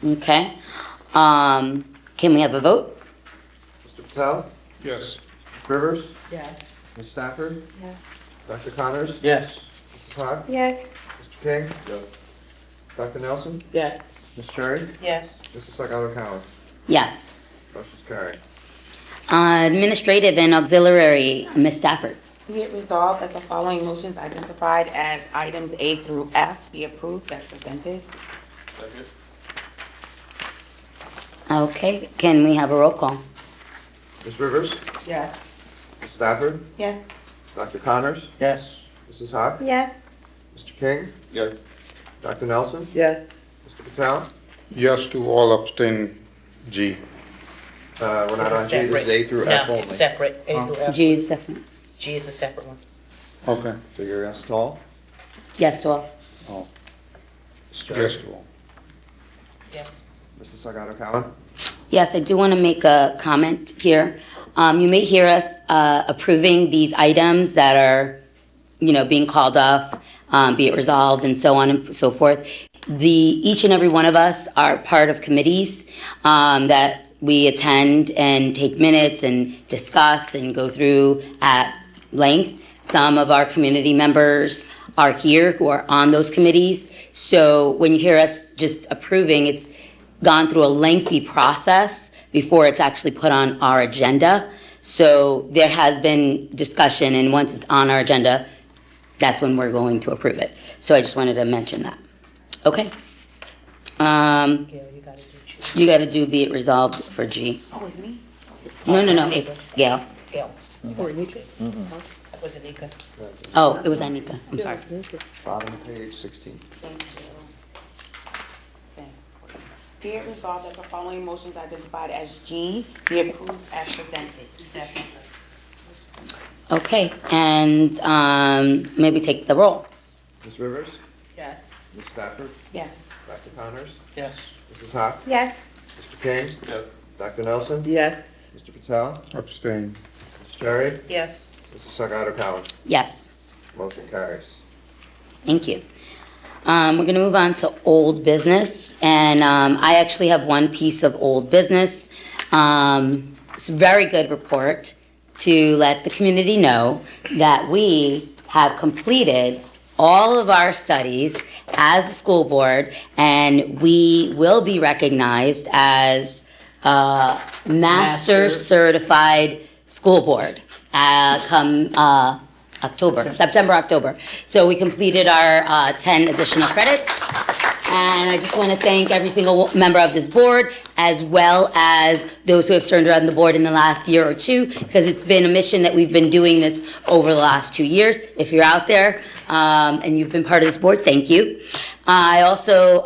Okay. Can we have a vote? Mr. Patel? Yes. Ms. Rivers? Yes. Ms. Stafford? Yes. Dr. Connors? Yes. Mrs. Hawk? Yes. Mr. King? Yes. Dr. Nelson? Yes. Ms. Cherry? Yes. Mrs. Salgado Cowan? Yes. Motion's carried. Administrative and auxiliary, Ms. Stafford. Be it resolved that the following motions identified as items A through F be approved as presented. Second. Okay, can we have a roll call? Ms. Rivers? Yes. Ms. Stafford? Yes. Dr. Connors? Yes. Mrs. Hawk? Yes. Mr. King? Yes. Dr. Nelson? Yes. Mr. Patel? Yes to all abstain G. We're not on G, this is A through F No, only. it's separate. A through F. G is second. G is a separate one. Okay. So you're yes to all? Yes to all. Oh. Cherry? Yes to all. Yes. Mrs. Salgado Cowan? Yes, I do want to make a comment here. You may hear us approving these items that are, being called off, be it resolved, and so on and so forth. Each and every one of us are part of committees that we attend and take minutes and discuss and go through at length. Some of our community members are here who are on those committees. So when you hear us just approving, it's gone through a lengthy process before it's actually put on our agenda. So there has been discussion, and once it's on our agenda, that's when we're going to approve it. So I just wanted to mention that. Okay. You got to do be it resolved for G. Oh, it's me? No, it's Gail. Gail. Or Anika? That was Anika. Oh, it was Anika. I'm sorry. Bottom of page 16. Thank you. Thanks. Be it resolved that the following motions identified as G be approved as presented. Second. Okay, and maybe take the roll. Ms. Rivers? Yes. Ms. Stafford? Yes. Dr. Connors? Yes. Mrs. Hawk? Yes. Mr. King? Yes. Dr. Nelson? Yes. Mr. Patel? Abstain. Ms. Cherry? Yes. Mrs. Sagado Collins? Yes. Motion carries. Thank you. We're going to move on to old business, and I actually have one piece of old business. It's a very good report to let the community know that we have completed all of our studies as a school board, and we will be recognized as a Master Certified School Board come September, October. So we completed our 10 additional credits. And I just want to thank every single member of this board, as well as those who have served on the board in the last year or two, because it's been a mission that we've been doing this over the last 2 years. If you're out there and you've been part of this board, thank you. I also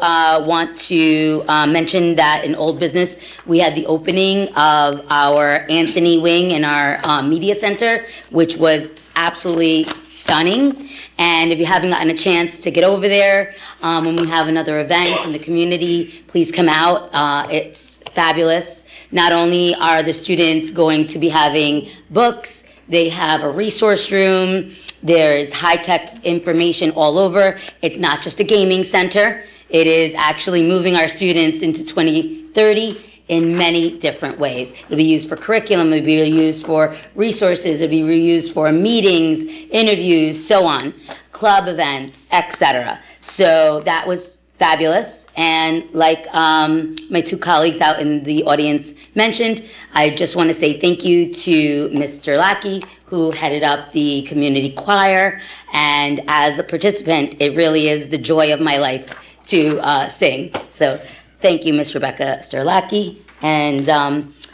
want to mention that in old business, we had the opening of our Anthony Wing in our media center, which was absolutely stunning. And if you haven't gotten a chance to get over there, when we have another event in the community, please come out. It's fabulous. Not only are the students going to be having books, they have a resource room. There is high-tech information all over. It's not just a gaming center. It is actually moving our students into 2030 in many different ways. It'll be used for curriculum, it'll be used for resources, it'll be reused for meetings, interviews, so on, club events, etc. So that was fabulous. And like my two colleagues out in the audience mentioned, I just want to say thank you to Mr. Lackey, who headed up the community choir. And as a participant, it really is the joy of my life to sing. So thank you, Ms. Rebecca Sterlacki. And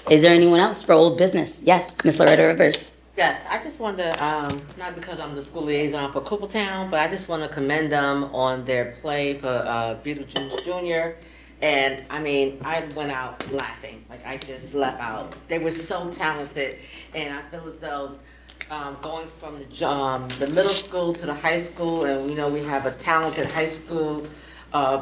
is there anyone else for old business? Yes, Ms. Loretta Rivers. Yes, I just wanted to, not because I'm the school liaison for Coopertown, but I just want to commend them on their play for Beetlejuice Jr. And I mean, I went out laughing. Like, I just left out. They were so talented. And I feel as though going from the middle school to the high school, and you know, we have a talented high school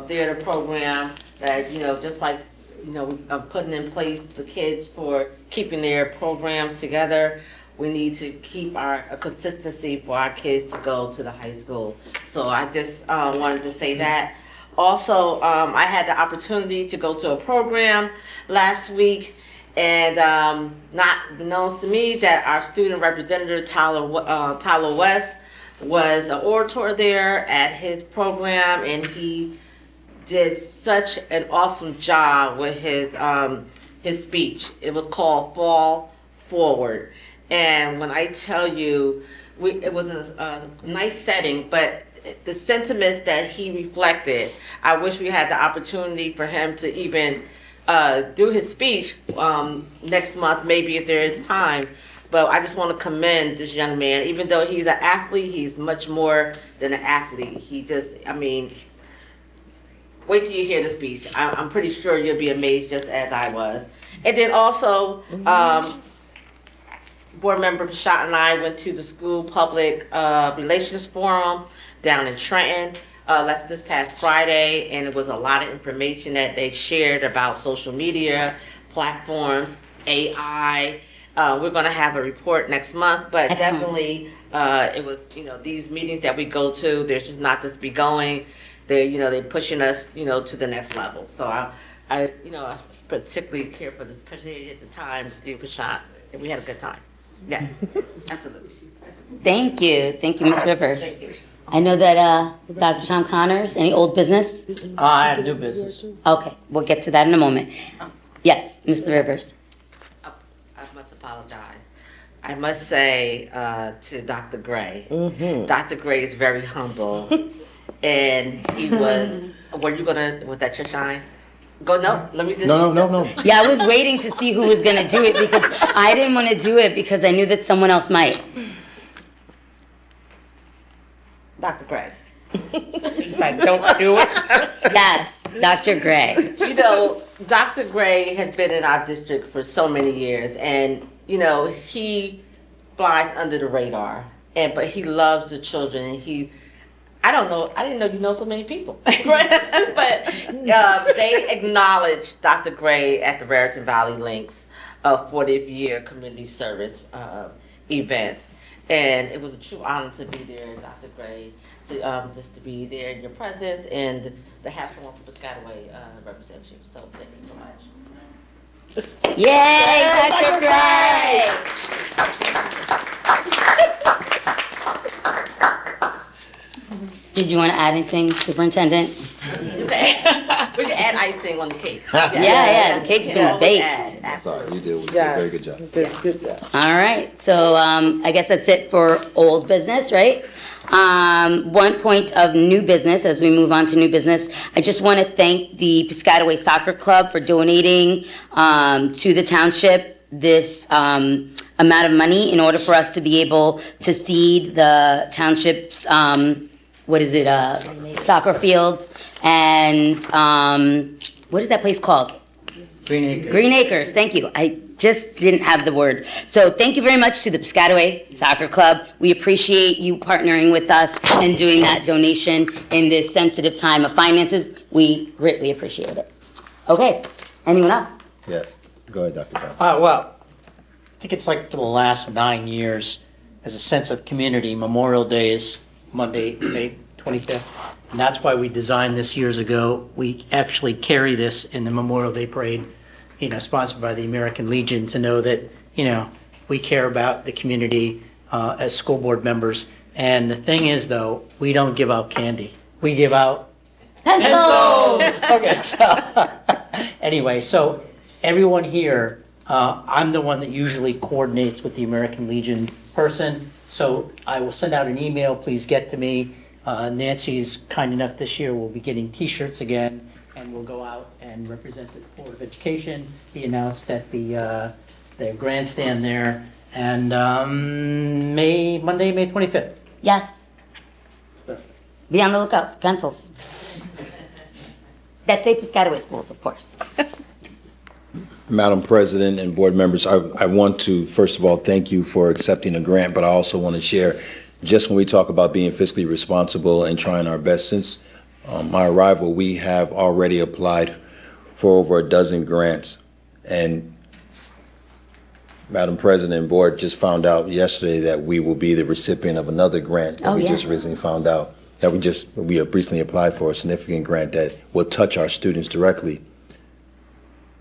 theater program that, you know, just like, you know, putting in place the kids for keeping their programs together. We need to keep a consistency for our kids to go to the high school. So I just wanted to say that. Also, I had the opportunity to go to a program last week, and not known to me that our student representative, Tyler West, was an orator there at his program, and he did such an awesome job with his speech. It was called Fall Forward. And when I tell you, it was a nice setting, but the sentiments that he reflected, I wish we had the opportunity for him to even do his speech next month, maybe if there is time. But I just want to commend this young man. Even though he's an athlete, he's much more than an athlete. He just, I mean, wait till you hear the speech. I'm pretty sure you'll be amazed just as I was. And then also, board member Pashat and I went to the school public relations forum down in Trenton. That's this past Friday, and it was a lot of information that they shared about social media platforms, AI. We're going to have a report next month, but definitely it was, you know, these meetings that we go to, they're just not just be going. They're pushing us, to the next level. So I particularly care for especially at the time, the Pashat, and we had a good time. Yes, absolutely. Thank you, Ms. Rivers. Thank you. I know that Dr. Tom Connors, any old business? I have new business. Okay, we'll get to that in a moment. Yes, Mr. Rivers. I must apologize. I must say to Dr. Gray, Dr. Gray is very humble, and he was. Were you gonna? Was that your shine? Go no. Let me just. No. Yeah, I was waiting to see who was gonna do it because I didn't want to do it because I knew that someone else might. Dr. Gray. He's like, don't do it. Yes, Dr. Gray. You know, Dr. Gray has been in our district for so many years, and you know, he flies under the radar, but he loves the children, and I don't know, I didn't know you know so many people, but they acknowledged Dr. Gray at the Raritan Valley Links 40th year community service event, and it was a true honor to be there, Dr. Gray, just to be there in your presence and to have someone from Piscataway represent you. So thank you so much. Yay, Dr. Gray! Did you want to add anything, Superintendent? We can add icing on the cake. Yeah, the cake's been baked. That's all right. You did a very good job. Good job. All right, so I guess that's it for old business, right? One point of new business as we move on to new business. I just want to thank the Piscataway Soccer Club for donating to the township this amount of money in order for us to be able to seed the township's soccer fields and what is that place called? Green Acres. Green Acres, thank you. I just didn't have the word. So thank you very much to the Piscataway Soccer Club. We appreciate you partnering with us and doing that donation in this sensitive time of finances. We greatly appreciate it. Okay, anyone else? Yes. Go ahead, Dr. Brown. Well, I think it's like for the last 9 years, as a sense of community, Memorial Day is Monday, May 25th. And that's why we designed this years ago. We actually carry this in the Memorial Day Parade, sponsored by the American Legion, to know that, we care about the community as school board members. And the thing is, though, we don't give out candy. We give out pencils! Okay, so, anyway, so everyone here, I'm the one that usually coordinates with the American Legion person. So I will send out an email, please get to me. Nancy's kind enough this year, we'll be getting t-shirts again, and we'll go out and represent the Board of Education, be announced at the grandstand there, and Monday, May 25th. Yes. Be on the lookout for pencils. That say Piscataway schools, of course. Madam President and board members, I want to, first of all, thank you for accepting a grant, but I also want to share, just when we talk about being fiscally responsible and trying our best, since my arrival, we have already applied for over a dozen grants. And Madam President and board just found out yesterday that we will be the recipient of another grant that just recently found out, that we have recently applied for a significant grant that will touch our students directly.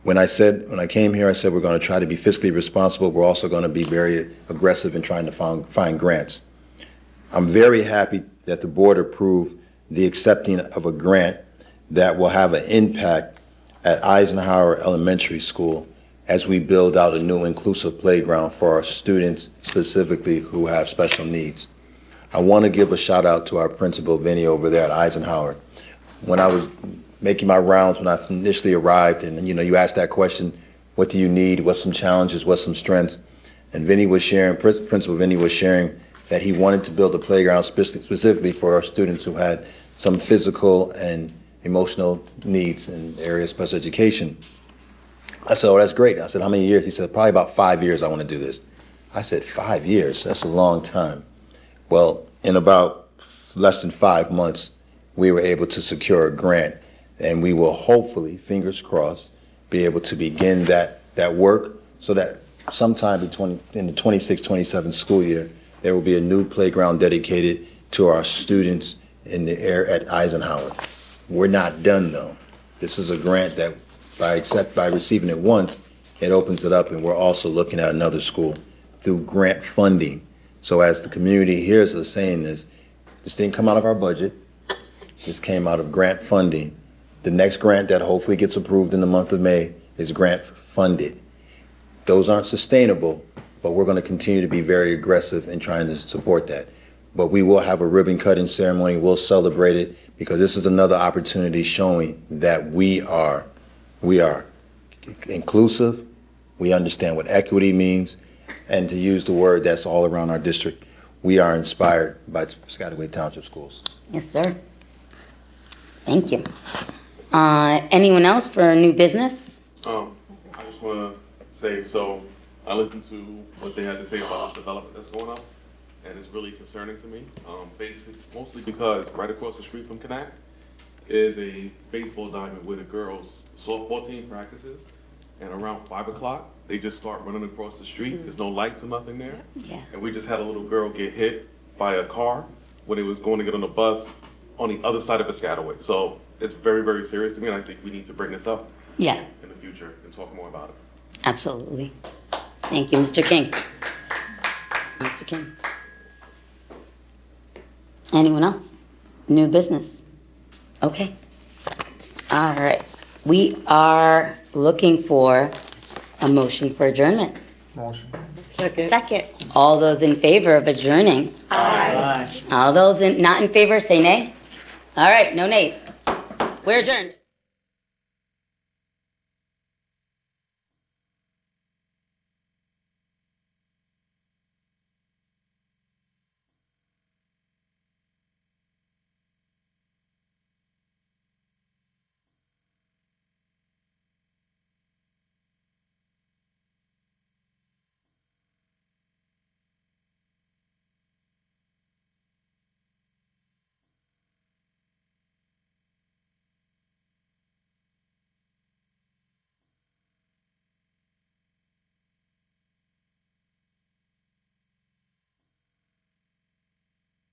When I came here, I said we're going to try to be fiscally responsible. We're also going to be very aggressive in trying to find grants. I'm very happy that the board approved the accepting of a grant that will have an impact at Eisenhower Elementary School as we build out a new inclusive playground for our students, specifically who have special needs. I want to give a shout out to our principal, Vinny, over there at Eisenhower. When I was making my rounds, when I initially arrived, and you asked that question, what do you need, what's some challenges, what's some strengths, and Vinny was sharing, Principal Vinny was sharing that he wanted to build a playground specifically for our students who had some physical and emotional needs in the area of special education. I said, oh, that's great. I said, how many years? He said, probably about 5 years I want to do this. I said, 5 years? That's a long time. Well, in about less than 5 months, we were able to secure a grant, and we will hopefully, fingers crossed, be able to begin that work so that sometime in the 26-27 school year, there will be a new playground dedicated to our students in the area at Eisenhower. We're not done though. This is a grant that by receiving it once, it opens it up, and we're also looking at another school through grant funding. So as the community hears us saying this didn't come out of our budget. This came out of grant funding. The next grant that hopefully gets approved in the month of May is grant funded. Those aren't sustainable, but we're going to continue to be very aggressive in trying to support that. But we will have a ribbon cutting ceremony. We'll celebrate it because this is another opportunity showing that we are inclusive. We understand what equity means, and to use the word that's all around our district, we are inspired by Piscataway Township Schools. Yes, sir. Thank you. Anyone else for new business? I just want to say, so I listened to what they had to say about the development that's going on, and it's really concerning to me. Mostly because right across the street from Connect is a baseball diamond where the girls' softball team practices, and around 5 o'clock, they just start running across the street. There's no lights or nothing there. Yeah. And we just had a little girl get hit by a car when they was going to get on the bus on the other side of Piscataway. So it's very, very serious to me, and I think we need to bring this up Yeah, in the future and talk more about it. absolutely. Thank you, Mr. King. Mr. King. Anyone else? New business? Okay. All right. We are looking for a motion for adjournment. Motion. Second. All those in favor of adjourning? Aye. All those not in favor, say nay. All right, no nays. We're adjourned.